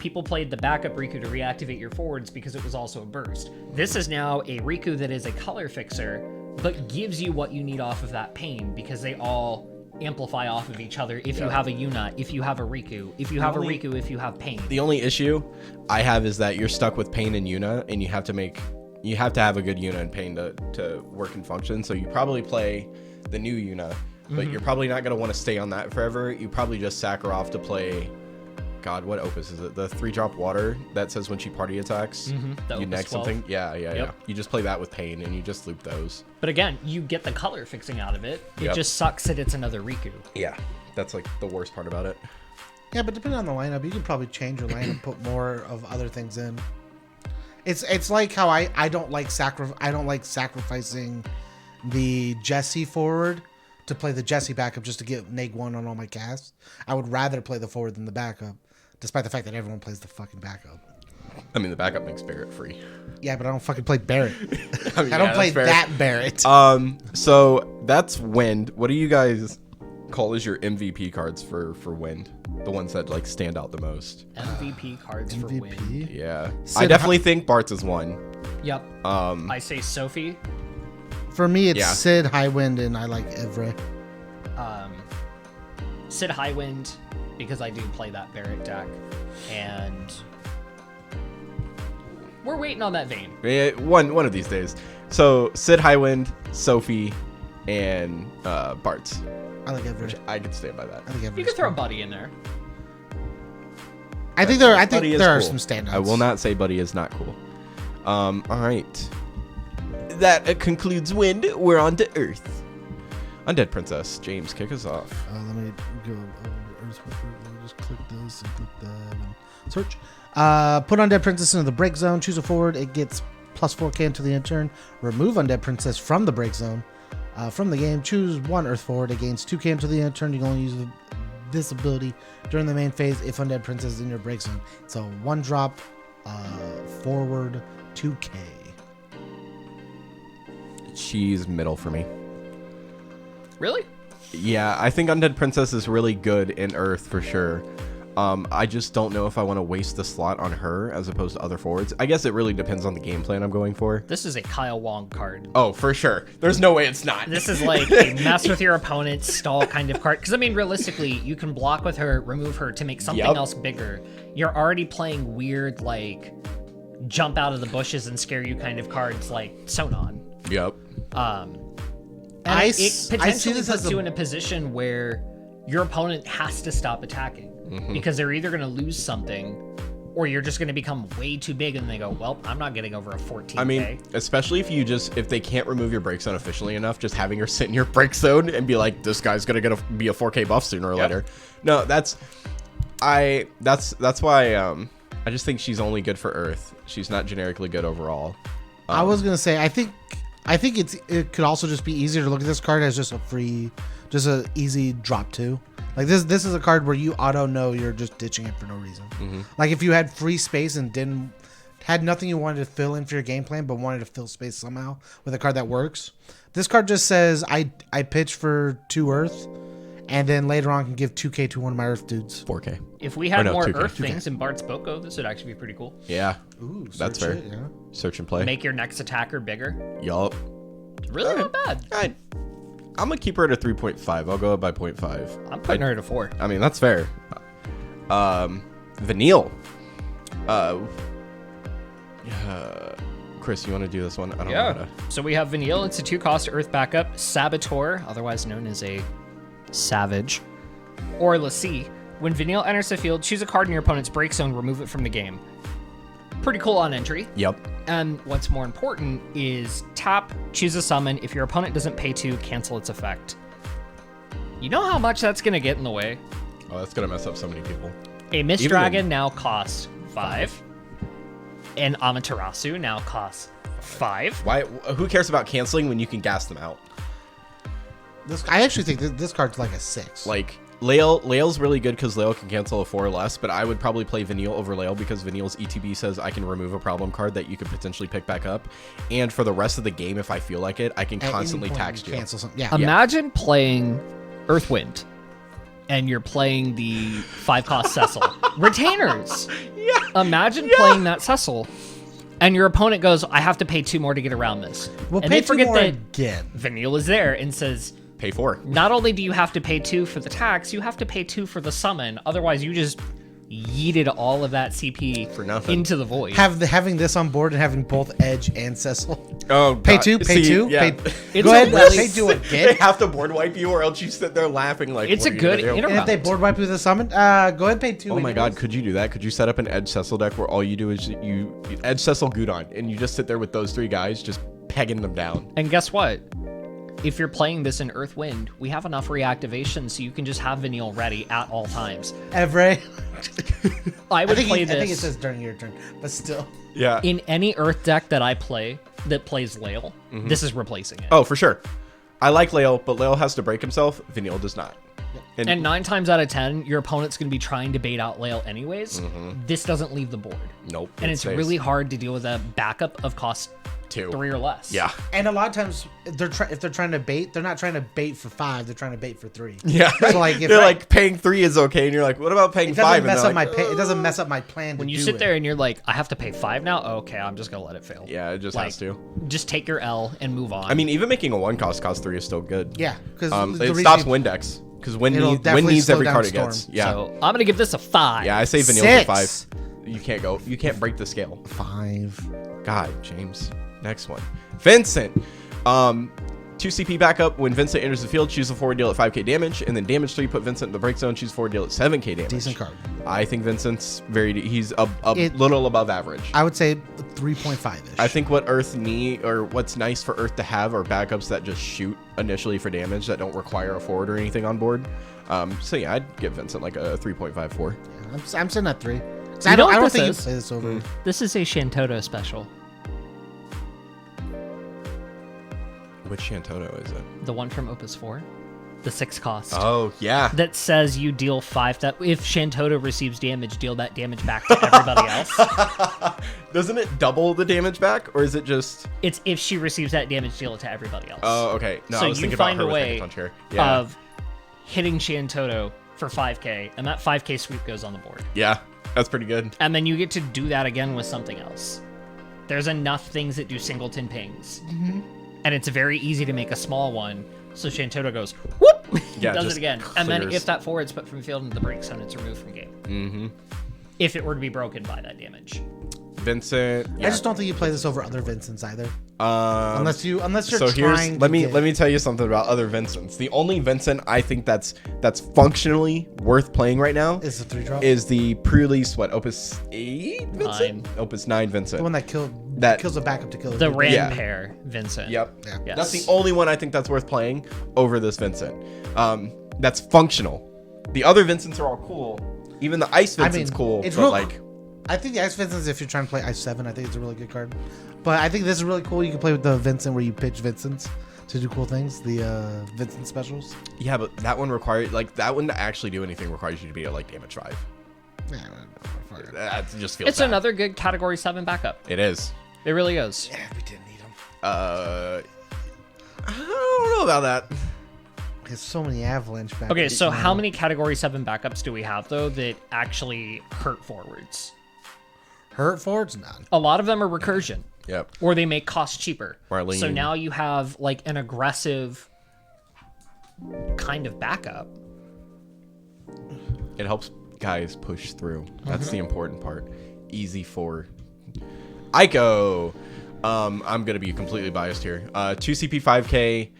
People played the backup Riku to reactivate your forwards because it was also a burst. This is now a Riku that is a color fixer, but gives you what you need off of that pain because they all amplify off of each other if you have a Yuna, if you have a Riku, if you have a Riku, if you have pain. The only issue I have is that you're stuck with pain and Yuna, and you have to have a good Yuna and pain to work and function. So you probably play the new Yuna, but you're probably not going to want to stay on that forever. You probably just sack her off to play, God, what Opus is it? The 3-drop water that says when she party attacks, you neg something. Yeah. You just play that with pain, and you just loop those. But again, you get the color fixing out of it. It just sucks that it's another Riku. Yeah, that's like the worst part about it. Yeah, but depending on the lineup, you can probably change your lineup, put more of other things in. It's like how I don't like sacrificing the Jesse forward to play the Jesse backup just to get neg 1 on all my casts. I would rather play the forward than the backup, despite the fact that everyone plays the fucking backup. I mean, the backup makes Barrett free. Yeah, but I don't fucking play Barrett. I mean, I don't play that Barrett. So that's Wind. What do you guys call as your MVP cards for Wind? The ones that like stand out the most. MVP cards for Wind. Yeah, I definitely think Bart's is one. Yep. I say Sophie. For me, it's Sid, Highwind, and I like Evre. Sid Highwind, because I do play that Barrett deck, and we're waiting on that Vayne. Yeah, one of these days. So Sid Highwind, Sophie, and Bartz. I like every. Which I could stand by that. I think every. You could throw Buddy in there. I think there Buddy is are cool. some standouts. I will not say Buddy is not cool. All right. That concludes Wind. We're on to Earth. Undead Princess. James, kick us off. Let me go over Earth real quick. Let me just click this and click that and search. Put Undead Princess into the break zone. Choose a forward. It gets +4K until the end turn. Remove Undead Princess from the break zone. From the game, choose one Earth forward. It gains 2K until the end turn. You can only use this ability during the main phase if Undead Princess is in your break zone. So 1-drop forward 2K. She's middle for me. Really? Yeah, I think Undead Princess is really good in Earth for sure. I just don't know if I want to waste the slot on her as opposed to other forwards. I guess it really depends on the game plan I'm going for. This is a Kyle Wong card. Oh, for sure. There's no way it's not. This is like a mess with your opponent stall kind of card. Because, I mean, realistically, you can block with her, remove her to make something else bigger. You're already playing weird, like, jump out of the bushes and scare you kind of cards like Sonon. Yep. And I it see potentially this puts as you in a position where your opponent has to stop attacking because they're either going to lose something or you're just going to become way too big and they go, well, I'm not getting over a 14K. I mean, especially if they can't remove your break zone efficiently enough, just having her sit in your break zone and be like, this guy's going to be a 4K buff sooner or later. No, that's why I just think she's only good for Earth. She's not generically good overall. I was gonna say I think it could also just be easier to look at this card as just a easy drop 2. Like this is a card where you auto know you're just ditching it for no reason. Like if you had free space and had nothing you wanted to fill in for your game plan but wanted to fill space somehow with a card that works. This card just says I pitch for 2 Earth and then later on can give 2K to one of my Earth dudes. 4K. If we had more 2K, Earth 2K. things in Bart's Boko, this would actually be pretty cool. Yeah. Ooh, That's fair. it, yeah. Search and play. Make your next attacker bigger. Yup. Really not bad. I'm going to keep her at a 3.5. I'll go up by 0.5. I'm putting her at a 4. I mean, that's fair. Vanille. Chris, you want to do this one? I don't know how to. So we have Vanille. It's a 2-cost Earth backup. Saboteur, otherwise known as a Savage. Or Lassie. When Vanille enters the field, choose a card in your opponent's break zone, remove it from the game. Pretty cool on entry. Yep. And what's more important is tap, choose a summon. If your opponent doesn't pay 2, cancel its effect. You know how much that's going to get in the way? Oh, that's going to mess up so many people. A Mist Even Dragon now costs 5. An Amaterasu now costs 5. Why? Who cares about canceling when you can gas them out? I actually think this card's like a 6. Like, Lael's really good because Lael can cancel a 4 or less, but I would probably play Vanille over Lael because Vanille's ETB says I can remove a problem card that you could potentially pick back up. And for the rest of the game, if I feel like it, I can At constantly any point tax you. cancel something. Yeah. Imagine playing Earthwind and you're playing the 5-cost Cecil. Retainers. Yeah. Imagine playing that Cecil and your opponent goes, I have to pay 2 more to get around this. We'll and pay they forget 2 more that again. Vanille is there and says, Pay 4. not only do you have to pay 2 for the tax, you have to pay 2 for the summon. Otherwise, you just yeeted all of that CP For nothing. into the void. Having this on board and having both Edge and Cecil. Oh, Pay God. 2, pay See, 2. Yeah. It's Go a ahead, really- pay 2 They again. have to board wipe you, or else you sit there laughing like. It's what a are you good gonna do? interrupt. And if they board wipe you with a summon, go ahead and pay 2. Oh my God, could you do that? Could you set up an Edge Cecil deck where all you do is you Edge Cecil Gudon, and you just sit there with those 3 guys just pegging them down? And guess what? If you're playing this in Earthwind, we have enough reactivation so you can just have Vanille ready at all times. Every. I would play I think it this says during your turn, but still. Yeah. in any Earth deck that I play that plays Lael. This is replacing it. Oh, for sure. I like Lael, but Lael has to break himself. Vanille does not. And 9 times out of 10, your opponent's going to be trying to bait out Lael anyways. This doesn't leave the board. Nope. And it it's stays. really hard to deal with a backup of cost 2. 3 or less. Yeah. And a lot of times, if they're trying to bait, they're not trying to bait for 5. They're trying to bait for 3. Yeah. So like, if they're like paying 3 is okay, and you're like, what about paying it 5? doesn't mess up and my they're like, it doesn't mess up my plan. When to you do sit it. there and you're like, I have to pay 5 now. Okay, I'm just gonna let it fail. Yeah, it just has to. Just take your L and move on. I mean, even making a 1 cost 3 is still good. Yeah, because it stops Windex. Because Win needs every card it gets. Yeah. So I'm gonna give this a 5. Yeah, I say Vanille's a 6. 5. You can't break the scale. 5. God, James. Next one. Vincent. 2 CP backup. When Vincent enters the field, choose a forward deal at 5k damage, and then damage 3, put Vincent in the break zone, choose forward deal at 7k damage. Decent card. I think Vincent's he's a little above average. I would say 3.5ish. I think what Earth need, or what's nice for Earth to have, are backups that just shoot initially for damage that don't require a forward or anything on board. So yeah, I'd give Vincent like a 3.54. I'm sitting at 3. You I know what don't this think you is? play this over. This is a Shantoto special. Which Shantoto is it? The one from Opus 4. The 6 cost. Oh yeah. That says you deal 5. That if Shantoto receives damage, deal that damage back to everybody else. Doesn't it double the damage back, or is it just? It's if she receives that damage, deal it to everybody else. Oh, okay. No, So I was you thinking find about a her with way Megaton Chair. Yeah. of hitting Shantoto for 5k, and that 5k sweep goes on the board. Yeah, that's pretty good. And then you get to do that again with something else. There's enough things that do singleton pings. And it's very easy to make a small one. So Shantoto goes, whoop! Yeah, does just it again. And then clears. if that forward's put from field into the break zone, it's removed from game. Mm-hmm. If it were to be broken by that damage. Vincent. Yeah. I just don't think you play this over other Vincents either. Unless you're So trying. let me tell you something about other Vincents. The only Vincent I think that's functionally worth playing right now Is the 3-drop? is the pre-release Opus 8 Vincent? 9. Opus 9 Vincent. the one that kills a backup to kill The it. Ram Yeah. pair, Vincent. Yep. Yeah. Yes. That's the only one I think that's worth playing over this Vincent. That's functional. The other Vincents are all cool. Even the Ice Vincent's cool. It's but real, like, I think the Ice Vincent's, if you're trying to play Ice 7, I think it's a really good card. But I think this is really cool. You can play with the Vincent where you pitch Vincents to do cool things. The Vincent specials. yeah, but that one that one to actually do anything requires you to be at like damage 5. Yeah, fuck it. That just feels It's bad. another good Category 7 backup. It is. It really is. Yeah, we didn't need them. I don't know about that. There's so many Avalanche backups. Okay, so how many Category 7 backups do we have, though, that actually hurt forwards? Hurt forwards? None. A lot of them are recursion, Yep. or they make cost cheaper. Marlene. So now you have, like, an aggressive kind of backup. It helps guys push through. That's the important part. Easy for Ico. I'm gonna be completely biased here. 2 CP 5k.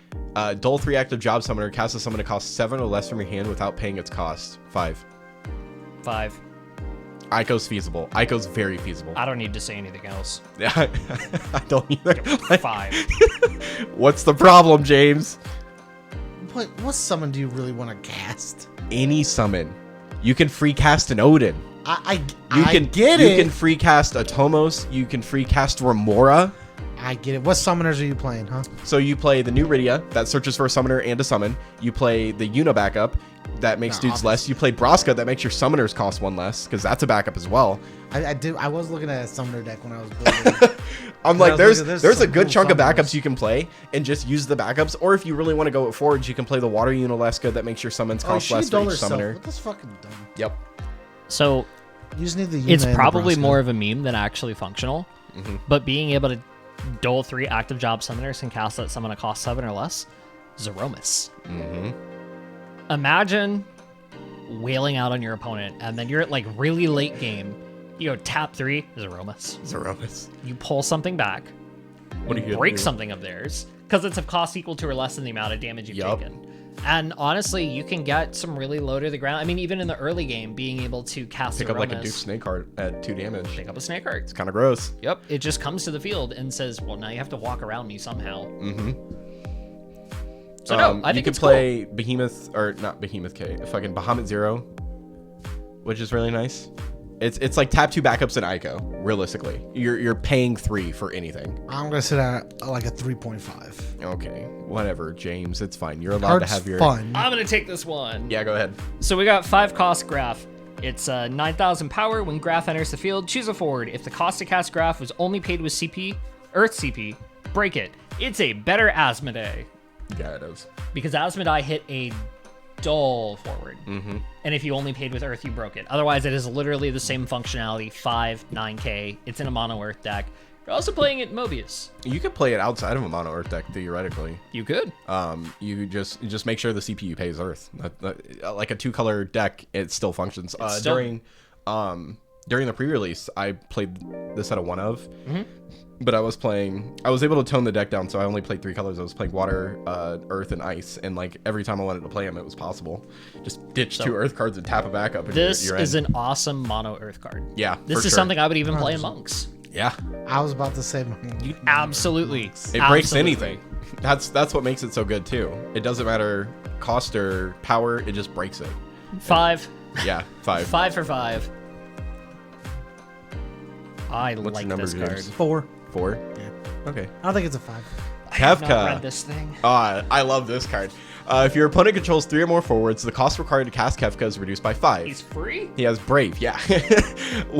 Dull 3 active job summoner. Cast a summon to cost 7 or less from your hand without paying its cost. 5. 5. Ico's feasible. Ico's very feasible. I don't need to say anything else. Yeah, I don't either. 5. What's the problem, James? What summon do you really want to cast? Any summon. You can free cast an Odin. I You can free cast a Tomos. You can free cast Remora. I get it. What summoners are you playing, huh? So you play the new Rydia that searches for a summoner and a summon. You play the Una backup that makes dudes less. You play Braska that makes your summoners cost 1 less because that's a backup as well. I was looking at a summoner deck when I was building. I'm like, there's a some good cool chunk of summoners. backups you can play and just use the backups. Or if you really want to go forwards, you can play the Water Unalesca that makes your summons cost less for each summoner. That's fucking dumb. Yep. So You just need the. it's Yuna and the probably Braska. more of a meme than actually functional. But being able to dole 3 active job summoners and cast that summon a cost 7 or less, Zeromus. Imagine wailing out on your opponent, and then you're at like really late game. You go tap 3, Zeromus. Zeromus. You pull something back. What are you gonna break do? something of theirs because it's of cost equal to or less than the amount of damage you've Yup. taken. And honestly, you can get some really low to the ground. I mean, even in the early game, being able to cast Pick up like a Zeromus, Duke Snake card at 2 damage. pick up a snake heart. It's kind of gross. Yep, it just comes to the field and says, "Well, now you have to walk around me somehow." So no, I you think could it's play Behemoth or not Behemoth K, fucking Bahamut Zero, which is really nice. It's like tap 2 backups in Ico. Realistically, you're paying 3 for anything. I'm gonna sit at like a 3.5. Okay, whatever, James. It's fine. You're allowed to Card's have your fun. I'm gonna take this one. Yeah, go ahead. So we got 5 cost Graph. It's 9,000 power. When Graph enters the field, choose a forward. If the cost to cast Graph was only paid with CP, Earth CP, break it. It's a better Asmodee. Yeah, it is. Because Asmodee hit a dull forward. Mm-hmm. And if you only paid with Earth, you broke it. Otherwise, it is literally the same functionality, 5, 9k. It's in a mono Earth deck. You're also playing it Mobius. You could play it outside of a mono Earth deck, theoretically. You could. You just make sure the CPU pays Earth. Like a 2-color deck, it still functions. During the pre-release, I played this at a 1-of. Mm-hmm. But I was able to tone the deck down, so I only played 3 colors. I was playing water, earth, and ice, and like every time I wanted to play them, it was possible. Just ditch 2 earth cards and tap a backup. And this you're is in. an awesome mono earth card. Yeah, this is something I would even play in monks. Yeah, I was about to say, absolutely. It breaks anything. That's what makes it so good too. It doesn't matter cost or power; it just breaks it. 5. Yeah, 5. 5 for 5. I What's like your number, this card. James? 4. 4. Yeah. Okay. I don't think it's a 5. I have not Kefka. read this thing. I love this card. If your opponent controls 3 or more forwards, the cost required to cast Kefka is reduced by 5. He's free? He has Brave, yeah.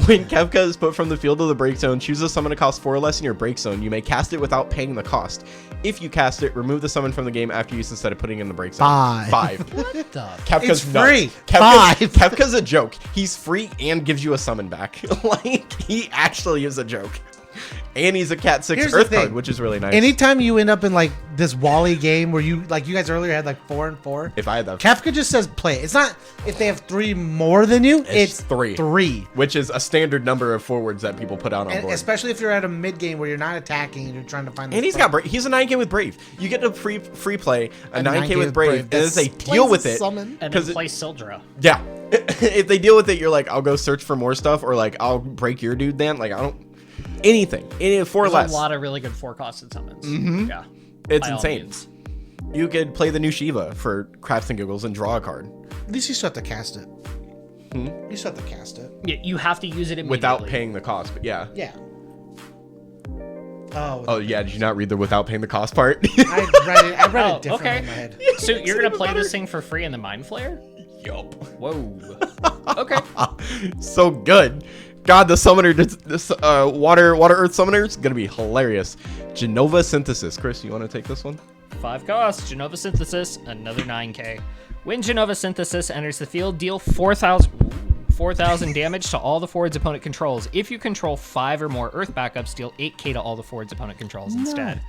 When Kefka is put from the field to the break zone, choose a summon to cost 4 or less in your break zone. You may cast it without paying the cost. If you cast it, remove the summon from the game after use instead of putting it in the break zone. 5. What the? Kefka's It's free. Nuts. 5. Kefka's a joke. He's free and gives you a summon back. Like, he actually is a joke. And he's a Cat 6 Here's the Earth thing. card, which is really nice. Anytime you end up in like this Wally game where you guys earlier had like 4 and 4. If I had that, Kefka just says play it. It's not if they have 3 more than you. It's 3. 3. Which is a standard number of forwards that people put out on And board. especially if you're at a mid game where you're not attacking and you're trying to find. And he's got he's a 9k with Brave. You get to free play a 9k with Brave, and That's- as they deal with it, summon. And then play Sildra. yeah. If they deal with it, you're like, I'll go search for more stuff, or like I'll break your dude. Then like I don't anything. 4 or There's less. a lot of really good 4-costed summons. Mm-hmm. Yeah, It's by all insane. means. You could play the new Shiva for craps and giggles and draw a card At least you still have to cast it. You still have to cast it. Yeah, you have to use it immediately. without paying the cost. But yeah. Yeah. Oh yeah. Did you not read the without paying the cost part? I read it. I read Oh, it differently okay. in my head. So you're gonna even play better. this thing for free in the Mind Flayer? Yup. Whoa. Okay. So good. God, the summoner, this water earth summoner is gonna be hilarious. Genova Synthesis. Chris, you want to take this one? 5 costs. Genova Synthesis, another 9k. When Genova Synthesis enters the field, deal 4,000 damage to all the forwards opponent controls. If you control 5 or more Earth backups, deal 8k to all the forwards opponent controls instead.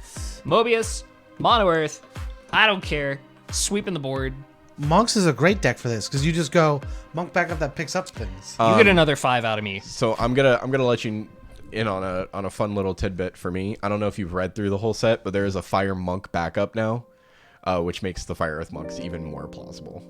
Mobius, Mono Earth, I don't care. Sweeping the board. Monks is a great deck for this because you just go monk backup that picks up things. You get another 5 out of me. So I'm gonna let you in on a fun little tidbit for me. I don't know if you've read through the whole set, but there is a Fire Monk backup now, which makes the Fire Earth Monks even more plausible.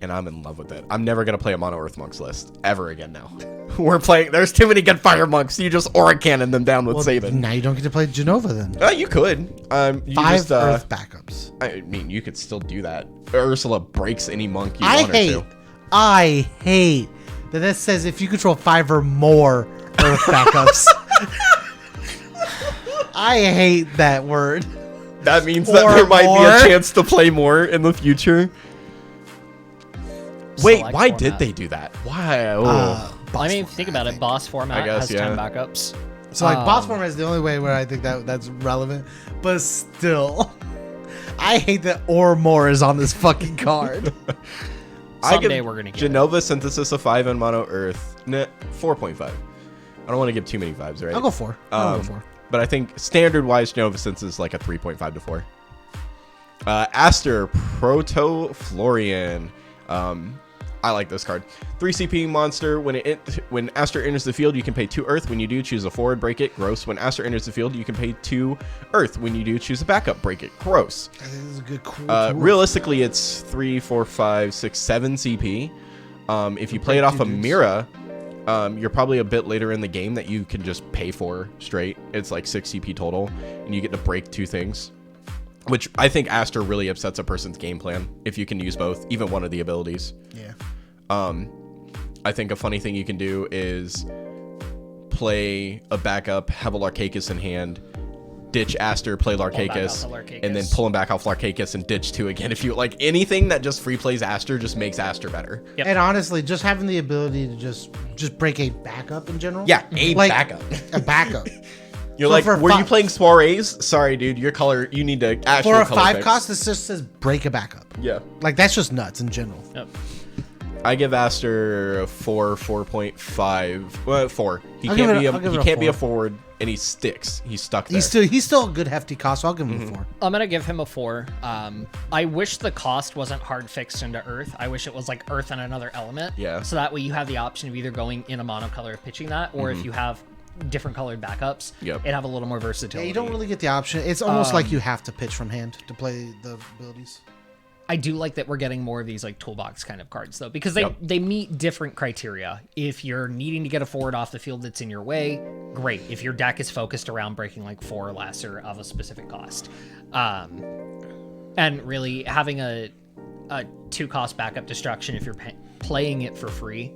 And I'm in love with it. I'm never gonna play a Mono Earth Monks list ever again now. We're playing. There's too many good Fire Monks. You just aura cannon them down with Sabin. Now you don't get to play Genova then. You could. You 5 just, Earth backups. I mean, you could still do that. Ursula breaks any monk you I want her to. hate that this says if you control 5 or more Earth backups. I hate that word. That means that Or there might be more. a chance to play more in the future. Wait, Select why format. did they do that? Why? I mean, think about it. Boss format I guess, has 10 backups. So like boss format is the only way where I think that's relevant, but still, I hate that or more is on this fucking card. Someday we're gonna get Genova Synthesis of 5 and Mono Earth. 4.5. I don't want to give too many 5s, right? I'll go 4. I'll go 4. But I think standard-wise, Genova Synthesis is like a 3.5 to 4. Aster Proto Florian. I like this card. 3 CP monster. When Aster enters the field, you can pay 2 Earth. When you do, choose a forward, break it. Gross. When Aster enters the field, you can pay 2 Earth. When you do, choose a backup, break it. Gross. I think this is a good cool. Realistically, it's 3, 4, 5, 6, 7 CP. If you play it off of Mira, you're probably a bit later in the game that you can just pay for straight. It's like 6 CP total, and you get to break 2 things. Which I think Aster really upsets a person's game plan if you can use both, even one of the abilities. Yeah. I think a funny thing you can do is play a backup, have a Larcacus in hand, ditch Aster, play Larcacus, and then pull him back off Larcacus and ditch 2 again. If you like anything that just free plays Aster, just makes Aster better. Yep. And honestly, just having the ability to just break a backup in general. Yeah, a backup. A backup. You're So like, for were you playing soirees? Sorry, dude. Your color, you need to actual For a color 5 fix. cost, this just says break a backup. Yeah. Like, that's just nuts in general. Yep. I give Aster a 4.5. Well, 4. He I'll can't give be it- I'll give it a a 4. forward, and he sticks. He's stuck there. He's still a good hefty cost, so I'll give him a 4. I'm gonna give him a 4. I wish the cost wasn't hard fixed into Earth. I wish it was like Earth and another element. Yeah. So that way you have the option of either going in a monocolor of pitching that, or if you have different colored backups, Yep. it'd have a little more Yeah, versatility. you don't really get the option. It's almost like you have to pitch from hand to play the abilities. I do like that we're getting more of these like toolbox kind of cards though, because Yep. they meet different criteria. If you're needing to get a forward off the field that's in your way, great. If your deck is focused around breaking like 4 or lesser of a specific cost, and really having a 2-cost backup destruction if you're playing it for free,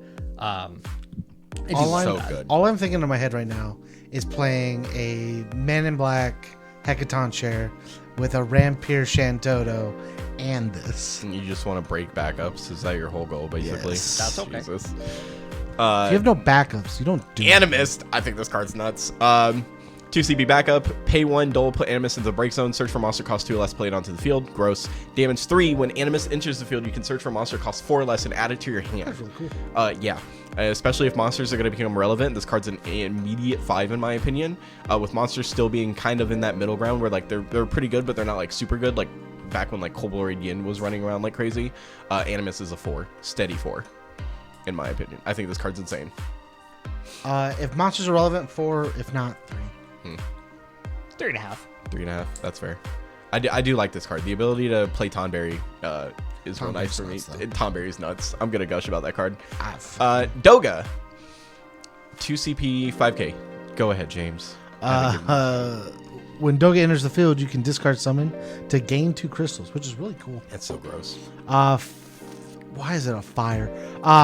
it's so good. All I'm thinking in my head right now is playing a Man in Black Hecaton chair with a Rampir Shantoto and this. You just want to break backups. Is that your whole goal, basically? Yes. That's okay. Jesus. If you have no backups, you don't do Animist. I think this card's nuts. 2 CB backup. Pay 1, Dole, put Animist into the break zone. Search for monster cost 2 or less, play it onto the field. Gross. Damage 3. When Animist enters the field, you can search for monster cost 4 or less and add it to your hand. That's really cool. Yeah. Especially if monsters are going to become relevant. This card's an immediate 5 in my opinion. With monsters still being kind of in that middle ground where like they're pretty good, but they're not like super good. Like back when like Colblorid Yin was running around like crazy. Animist is a 4. Steady 4. In my opinion. I think this card's insane. If monsters are relevant, 4. If not, 3. 3.5. 3.5. That's fair. I do like this card. The ability to play Tonberry is real nice for me. Tonberry's nuts, though. Tonberry's nuts. I'm gonna gush about that card. I've- Doga. 2 CP 5K. Go ahead, James. When Doga enters the field, you can discard summon to gain 2 crystals, which is really cool. That's so gross. Why is it a fire?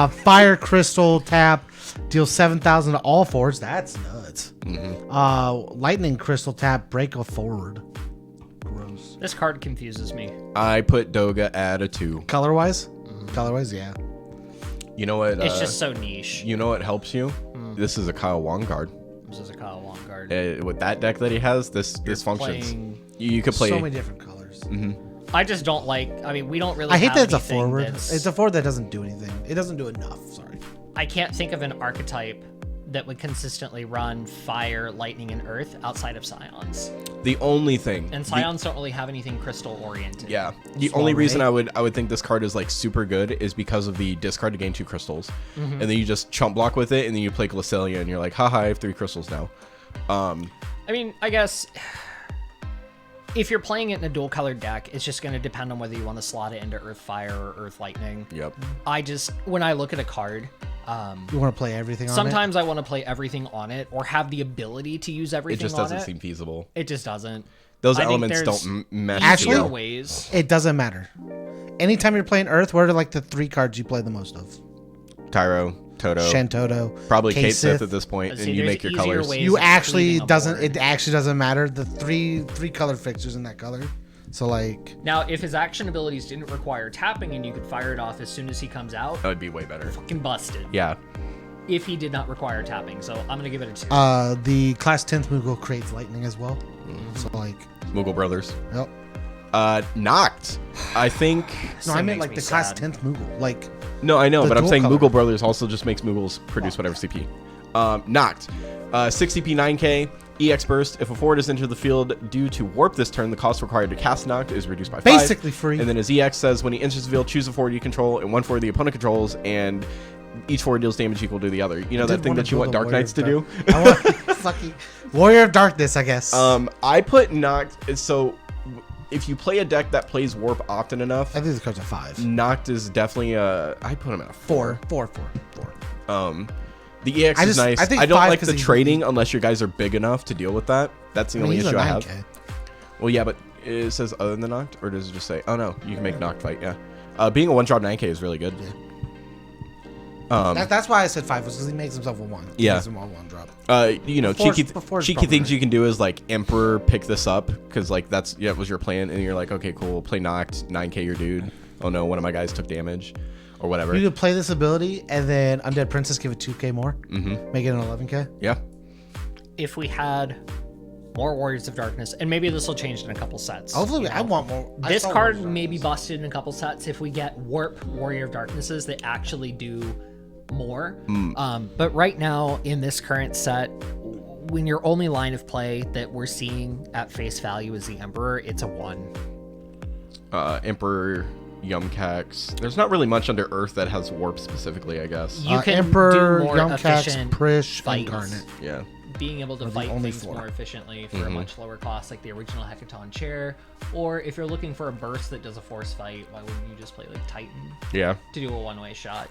Fire crystal tap, deal 7,000 to all forwards. That's nuts. Lightning crystal tap, break a forward. Gross. This card confuses me. I put Doga at a 2. Color wise, yeah. You know what? It's just so niche. You know what helps you? This is a Kyle Wong card. This is a Kyle Wong card. With that deck that he has, this functions. playing You could play. So many different colors. I just don't like. I mean, we don't really. I hate have that it's a anything forward. that's- It's a forward that doesn't do anything. It doesn't do enough. Sorry. I can't think of an archetype that would consistently run fire, lightning, and earth outside of Scions. The only thing. And Scions don't really have anything crystal oriented. Yeah. The only reason I would think this card is like super good is because of the discard to gain 2 crystals. And then you just chump block with it and then you play Glacelia and you're like, haha, I have 3 crystals now. I mean, I guess if you're playing it in a dual colored deck, it's just going to depend on whether you want to slot it into Earth Fire or Earth Lightning. Yep. When I look at a card, You want to play everything on sometimes I want to play everything on it or have the ability to use It everything just on doesn't it. seem feasible. It just doesn't. Those I think elements there's don't match. Actually- easier together. ways. it? It doesn't matter. Anytime you're playing Earth, what are like the 3 cards you play the most of? Tyro, Toto, Shantoto. probably Kate Kasith. Sith at this point, Let's and see, you there's make your easier colors. ways. You of actually creating a doesn't. board. It actually doesn't matter. The three color fixtures in that color. So like, Now, if his action abilities didn't require tapping and you could fire it off as soon as he comes out, That would be way better. fucking busted. Yeah. If he did not require tapping, so I'm gonna give it a 2. the class 10th Moogle creates lightning as well. So like, Moogle Brothers. yep. Knocked. I think. No, I Still meant makes like me the class sad. 10th Moogle. Like, No, I know, The but I'm dual saying color. Moogle Brothers also just makes Moogles produce whatever CP. Knocked. 6 CP 9K. EX Burst. If a forward is entered the field due to warp this turn, the cost required to cast Knocked is reduced by 5. Basically free. And then his EX says when he enters the field, choose a forward you control and one forward the opponent controls, and each forward deals damage equal to the other. You know that did thing wanna that you want build a Dark Warrior Knights to of do? Dark- I want fucking Warrior of Darkness, I guess. I put Knocked. So if you play a deck that plays Warp often enough, I think the card's a 5. Knocked is definitely a. I put him at a 4. 4. The EX I is just- nice. I think I don't 5 like 'cause the he- trading unless your guys are big enough to deal with that. That's the only he's a issue I have. 9K. Well, yeah, but it says other than Knocked, or does it just say? Oh no, you can make Knocked fight. Yeah, being a 1-drop 9K is really good. That's why I said 5 was because he makes himself a 1. He Yeah. makes him all 1 drop. You know, Before's cheeky probably things right. you can do is like Emperor pick this up because like that was your plan, and you're like, okay, cool, play Knocked 9K your dude. Oh no, one of my guys took damage, or whatever. You could play this ability and then Undead Princess give it 2K more. Mm-hmm. Make it an 11K. Yeah. If we had more Warriors of Darkness, and maybe this will change in a couple sets. Hopefully, you know? I want more. This card may be busted in a couple sets if we get Warp Warrior of Darknesses that actually do more. But right now, in this current set, when your only line of play that we're seeing at face value is the Emperor, it's a 1. Emperor, Yumcax. There's not really much under Earth that has warp specifically, I guess. You can Emperor, do more Yumcax, efficient Prish, and fights. Garnet. Yeah. Being able to the fight only things 4. more efficiently for a much lower cost, like the original Hecaton chair. Or if you're looking for a burst that does a force fight, why wouldn't you just play like Titan Yeah. to do a one-way shot?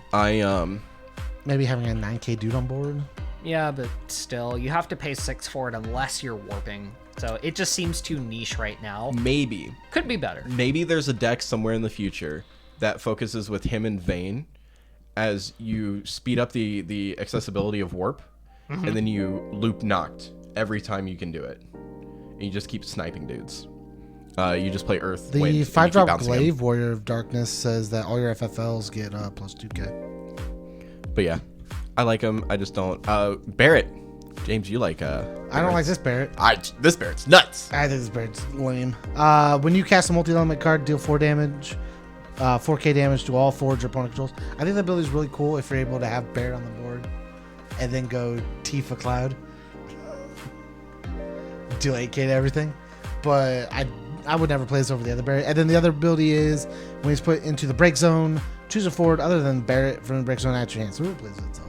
Maybe having a 9k dude on board. Yeah, but still, you have to pay 6 for it unless you're warping. So it just seems too niche right now. Maybe Could be better. there's a deck somewhere in the future that focuses with him and Vayne as you speed up the accessibility of warp, and then you loop knocked every time you can do it. And you just keep sniping dudes. You just play Earth. The wind, and you keep 5-drop bouncing Glaive them. Warrior of Darkness says that all your FFLs get plus 2k. But yeah, I like him. I just don't. Barrett. James, you like I don't like this Barrett. This Barrett's nuts. I think this Barrett's lame. When you cast a multi-element card, deal 4 damage, 4k damage to all forwards your opponent controls. I think the ability is really cool if you're able to have Barrett on the board and then go Tifa Cloud. Deal 8k to everything. But I would never play this over the other Barrett. And then the other ability is when he's put into the break zone, choose a forward other than Barrett from the break zone at your hand. So it plays itself.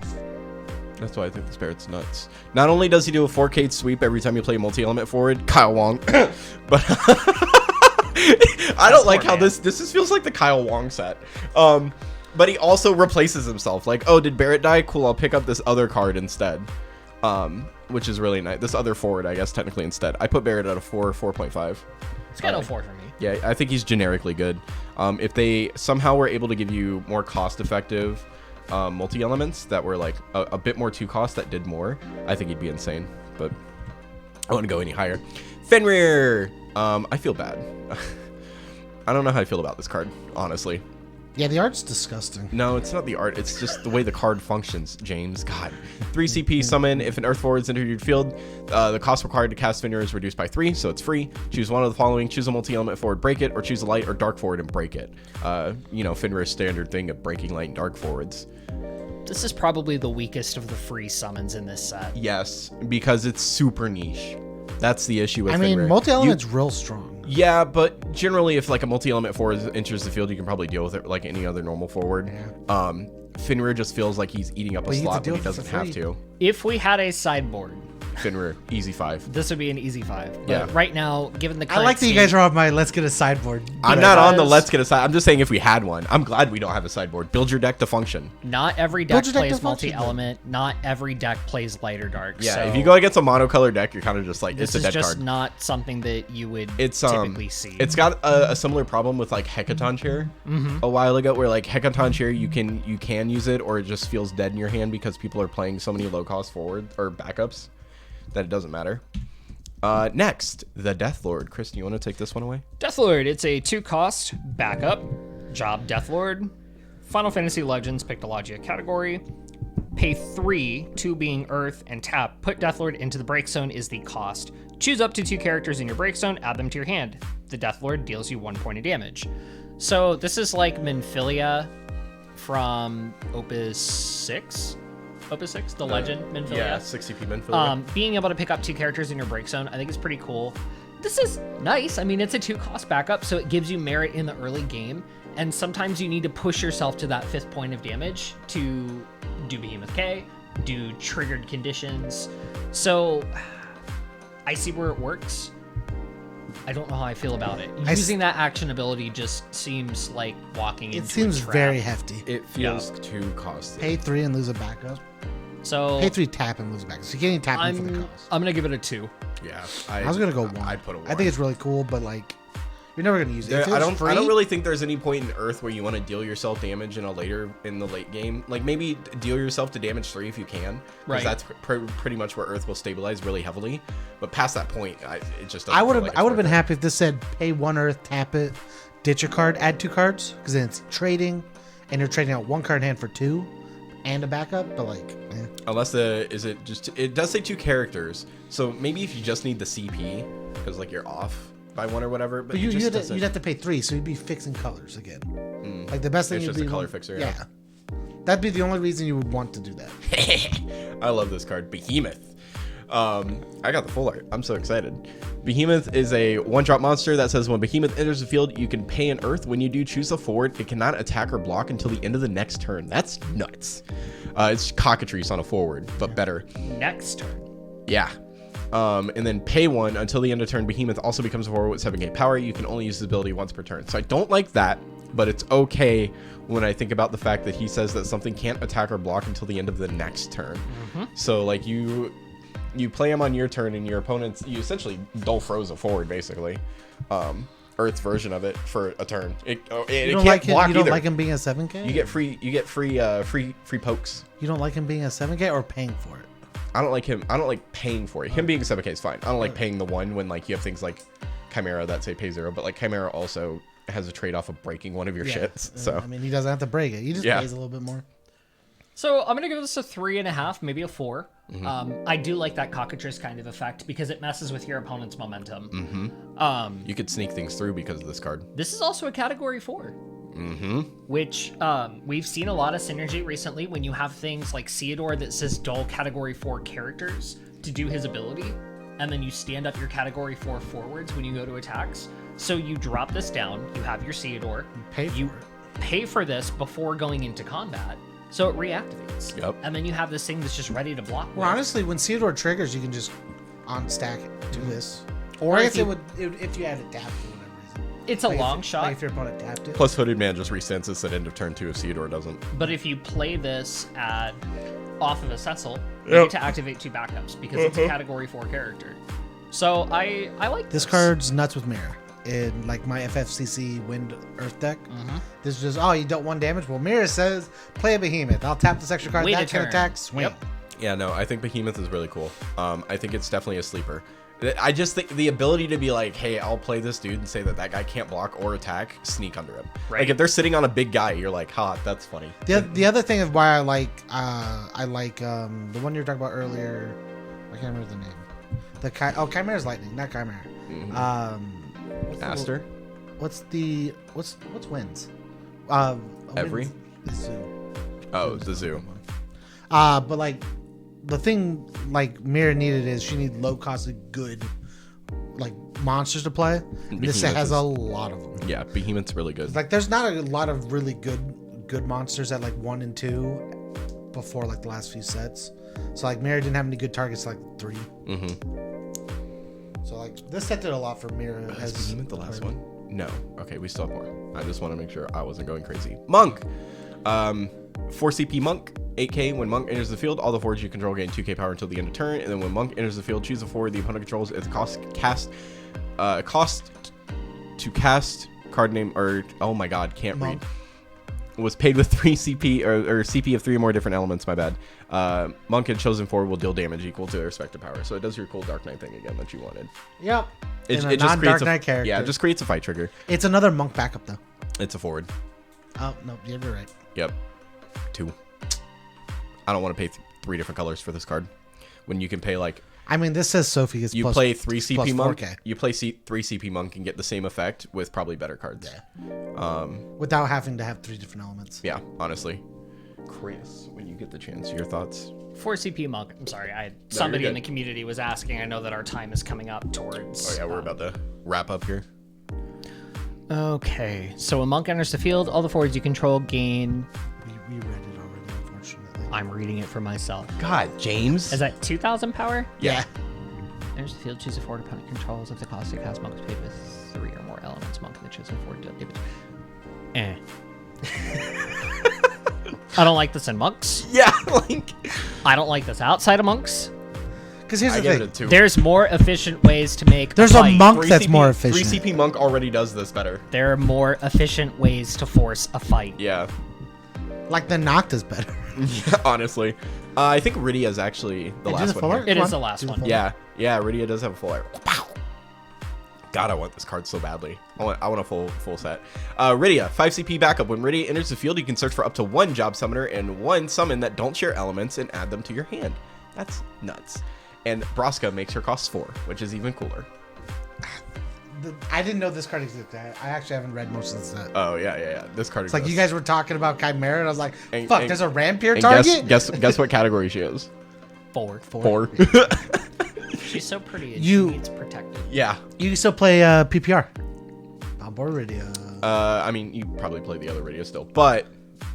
That's why I think this Barrett's nuts. Not only does he do a 4K sweep every time you play multi-element forward, Kyle Wong, but I don't like how this just feels like the Kyle Wong set. But he also replaces himself. Like, oh, did Barrett die? Cool, I'll pick up this other card instead. Which is really nice. This other forward, I guess, technically instead. I put Barrett at a 4.5. It's got a 4 for me. Yeah, I think he's generically good. If they somehow were able to give you more cost-effective multi-elements that were like a bit more 2 cost that did more, I think he'd be insane. But I want to go any higher. Fenrir! I feel bad. I don't know how I feel about this card, honestly. Yeah, the art's disgusting. No, it's not the art. It's just the way the card functions, James. God. 3 CP summon. If an Earth forward's entered your field, the cost required to cast Fenrir is reduced by 3, so it's free. Choose one of the following. Choose a multi-element forward, break it, or choose a light or dark forward and break it. Fenrir's standard thing of breaking light and dark forwards. This is probably the weakest of the free summons in this set. Yes, because it's super niche. That's the issue with Fenrir. Multi-element's real strong. Yeah, but generally, if like a multi-element forward enters the field, you can probably deal with it like any other normal forward. Yeah. Fenrir just feels like he's eating up a slot when he doesn't have to. If we had a sideboard, Fenrir, easy 5. this would be an easy 5. But Yeah. right now, given the I current like that you guys are on my let's get a sideboard. I'm not on the let's get a side. I'm just saying if we had one. I'm glad we don't have a sideboard. Build your deck to function. Not every deck your deck plays to function, multi-element. Not every deck plays light or dark. Yeah, so if you go against a monocolor deck, you're kind of just like, this it's a is dead just card. not something that you would It's typically see. It's got a similar problem with like Hecaton Chair a while ago, where like Hecaton Chair you can use it, or it just feels dead in your hand because people are playing so many low cost forward or backups that it doesn't matter. Next, the Deathlord. Chris, do you want to take this one away? Deathlord, it's a 2-cost backup. Job Deathlord. Final Fantasy Legends Pictologia category. Pay 3, 2 being Earth, and tap. Put Deathlord into the break zone is the cost. Choose up to 2 characters in your break zone, add them to your hand. The Deathlord deals you 1 point of damage. So this is like Minfilia from Opus 6? Opus 6, the Legend Minfilia. Yeah, 60p Minfilia. Being able to pick up 2 characters in your break zone, I think is pretty cool. This is nice. I mean, it's a 2-cost backup, so it gives you merit in the early game. And sometimes you need to push yourself to that 5th point of damage to do Behemoth K, do triggered conditions. So I see where it works. I don't know how I feel about it. Using that action ability just seems like walking into It seems a trap. very hefty. It feels too costly. Pay 3 and lose a backup. So Pay 3, tap and lose a backup. So you can't even tap in for the cost. I'm gonna give it a 2. Yeah, I was gonna go 1. I'd put a 1. I think it's really cool, but like you're never gonna use it. If it I was don't free, really think there's any point in Earth where you want to deal yourself damage in the late game. Like maybe deal yourself to damage 3 if you can, Right. because that's pretty much where Earth will stabilize really heavily. But past that point, it just doesn't I would feel have like I would have it's been happy if this said pay 1 Earth, tap it, ditch a card, add 2 cards, because then it's trading, and you're trading out 1 card in hand for 2 and a backup. But like, Unless it does say 2 characters. So maybe if you just need the CP, because like you're off by 1 or whatever. But you'd have to pay 3, so you'd be fixing colors again. Like the best thing it's would just be a color fixer. Yeah. That'd be the only reason you would want to do that. I love this card, Behemoth. I got the full art. I'm so excited. Behemoth is a 1-drop monster that says when Behemoth enters the field, you can pay an Earth. When you do, choose a forward. It cannot attack or block until the end of the next turn. That's nuts. It's Cockatrice on a forward, but better. Next turn. Yeah. And then pay 1 until the end of turn. Behemoth also becomes a forward with 7k power. You can only use this ability once per turn. So I don't like that, but it's okay when I think about the fact that he says that something can't attack or block until the end of the next turn. So like you play him on your turn, and your opponents, you essentially Dull Froze a forward basically. Earth's version of it for a turn. It can't block you don't either. like him being a 7k? You get free pokes. You don't like him being a 7k or paying for it? I don't like him. I don't like paying for it. Him being 7k is fine. I don't like paying the 1 when like you have things like Chimera that say pay 0, but like Chimera also has a trade-off of breaking one of your shits. So I mean, he doesn't have to break it. He just pays a little bit more. So I'm gonna give this a 3.5, maybe a 4. I do like that Cockatrice kind of effect because it messes with your opponent's momentum. you could sneak things through because of this card. This is also a category 4. Which we've seen a lot of synergy recently when you have things like Theodore that says dull category 4 characters to do his ability, and then you stand up your category 4 forwards when you go to attacks. So you drop this down, you have your Theodore, you pay for this before going into combat, so it reactivates. Yep. And then you have this thing that's just ready to block. Well, honestly, when Theodore triggers, you can just unstack it, do this. Or Or I if guess you- if you had it tapped for whatever reason. It's a Like long shot. Like if your opponent tapped it. Plus, Hooded Man just resenses at end of turn 2 if Theodore doesn't. But if you play this off of a Cecil, you get to activate 2 backups because it's a category 4 character. So I like This card's nuts with Mirror. In like my FFCC Wind Earth deck, this is just, you dealt 1 damage. Well, Mirror says play a Behemoth. I'll tap this extra card. Wait a That can turn. attack. Swing. Yep. Yeah, no, I think Behemoth is really cool. I think it's definitely a sleeper. I just think the ability to be like, hey, I'll play this dude and say that guy can't block or attack, sneak under him. Right. Like if they're sitting on a big guy, you're like, that's funny. The other thing of why I like the one you were talking about earlier. I can't remember the name. Chimera's Lightning, not Chimera. Aster? What's Winds? Every? Winds- the Zoo. Oh, the zoo. But like the thing like Mirror needed is she needed low cost good like monsters to play. This set has a lot of them. Yeah, Behemoth's really good. Like there's not a lot of really good monsters at like 1 and 2 before like the last few sets. So like Mirror didn't have any good targets like 3. So like this set did a lot for Mirror. Is Behemoth the last one? No. Okay, we still have more. I just want to make sure I wasn't going crazy. Monk! 4 CP Monk, 8k. When Monk enters the field, all the forwards you control gain 2k power until the end of turn. And then when Monk enters the field, choose a forward the opponent controls. Its cost to cast card name, or oh my god, can't Monk. read. Was paid with 3 CP or CP of 3 or more different elements. My bad. Monk and chosen forward will deal damage equal to their respective power. So it does your cool Dark Knight thing again that you wanted. Yep. It And a just creates non-Dark Knight character. Yeah, it just creates a fight trigger. It's another Monk backup though. It's a forward. Oh no, you're right. Yep. 2. I don't want to pay 3 different colors for this card. When you can pay like I mean, this says Sophie is you plus, play 3 CP plus Monk, 4K you play 3 CP Monk and get the same effect with probably better cards. without having to have 3 different elements. Yeah, honestly. Chris, when you get the chance, your thoughts? 4 CP Monk. I'm sorry. Somebody you're in the good. community was asking. I know that our time is coming up towards. Oh yeah, we're about to wrap up here. Okay. So when Monk enters the field, all the forwards you control gain. We read it already, unfortunately. I'm reading it for myself. God, James. Is that 2,000 power? Yeah. Enters the field, choose a forward opponent controls. If the cost to cast Monk is paid with 3 or more elements, Monk and the chosen forward deal damage. I don't like this in Monks. Yeah, like I don't like this outside of Monks. Because here's I the give thing. it a 2. There's more efficient ways to make There's a fight. monk 3 that's CP more efficient. 3 CP Monk already does this better. There are more efficient ways to force a fight. Yeah. Like the Nocta's better. Yeah, honestly. I think Rydia is actually the Hey, do last the one. full Here. It Come is on, the last do the one. full Yeah, Rydia does have a full air. God, I want this card so badly. I want a full set. Rydia, 5 CP backup. When Rydia enters the field, you can search for up to 1 job summoner and 1 summon that don't share elements and add them to your hand. That's nuts. And Braska makes her cost 4, which is even cooler. I didn't know this card existed. I actually haven't read most of the set. Oh yeah. This card. It's like you guys were talking about Chimera, and I was like, And- "Fuck, and- there's a Rampere And target." guess what category she is? 4. 4. She's so pretty and You- she needs protected. Yeah. You can still play PPR. Bombor Rydia. I mean, you probably play the other Rydia still, but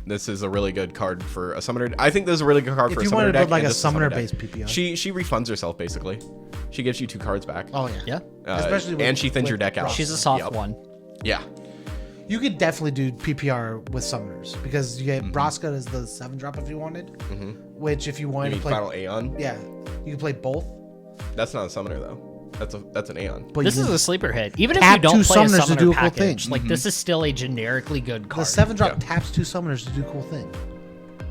this is a really good card for a summoner. I think this is a really good card If for a you summoner wanted to deck. build like and a this is summoner deck. summoner-based PPR. She refunds herself basically. She gives you 2 cards back. Oh yeah. Yeah. Especially with- and she thins your with deck out. Braska. She's a soft Yep. one. Yeah. You could definitely do PPR with summoners because you Mm-hmm. get Braska as the 7-drop if you wanted. Which if you You wanted mean to play, Final Aeon? yeah, you can play both. That's not a summoner though. That's an Aeon. But This you is can- a sleeper hit. Even if Tap you don't 2 play a summoners to summoner do a cool package, thing. like this is still a generically good the card. 7-drop Yeah. taps 2 summoners to do a cool thing,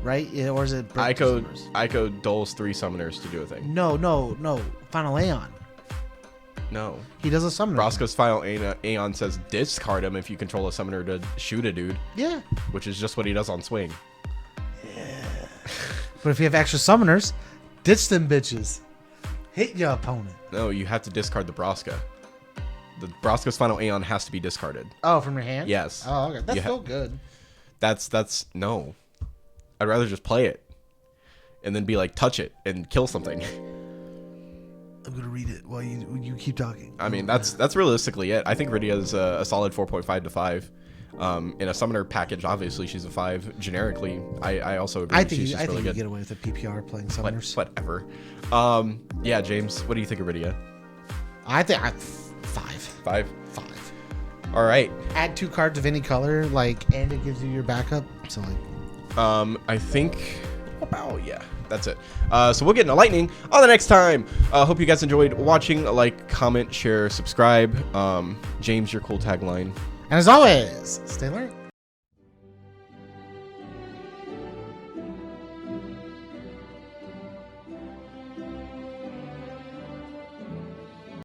right? Yeah, or is it break 2 summoners? Ico doles 3 summoners to do a thing. No. Final Aeon. No. He does a summoner. Braska's Final Aeon says discard him if you control a summoner to shoot a dude, Yeah. which is just what he does on swing. But if you have extra summoners, ditch them bitches. Hit your opponent. No, you have to discard the Braska. The Braska's Final Aeon has to be discarded. Oh, from your hand? Yes. Oh, okay. That's You ha- still good. That's no. I'd rather just play it and then be like, touch it and kill something. I'm gonna read it while you keep talking. I mean, that's realistically it. I think Rydia is a solid 4.5 to 5. In a summoner package, obviously she's a 5. Generically, I also agree. I think she's you, just I really think you good. get away with a PPR playing summoners. Whatever. Yeah, James, what do you think of Rydia? I think 5. 5. 5. All right. Add 2 cards of any color, and it gives you your backup. So I think yeah, that's it. So we'll get into lightning on the next time. Hope you guys enjoyed watching. Like, comment, share, subscribe. James, your cool tagline. and as always, stay learning.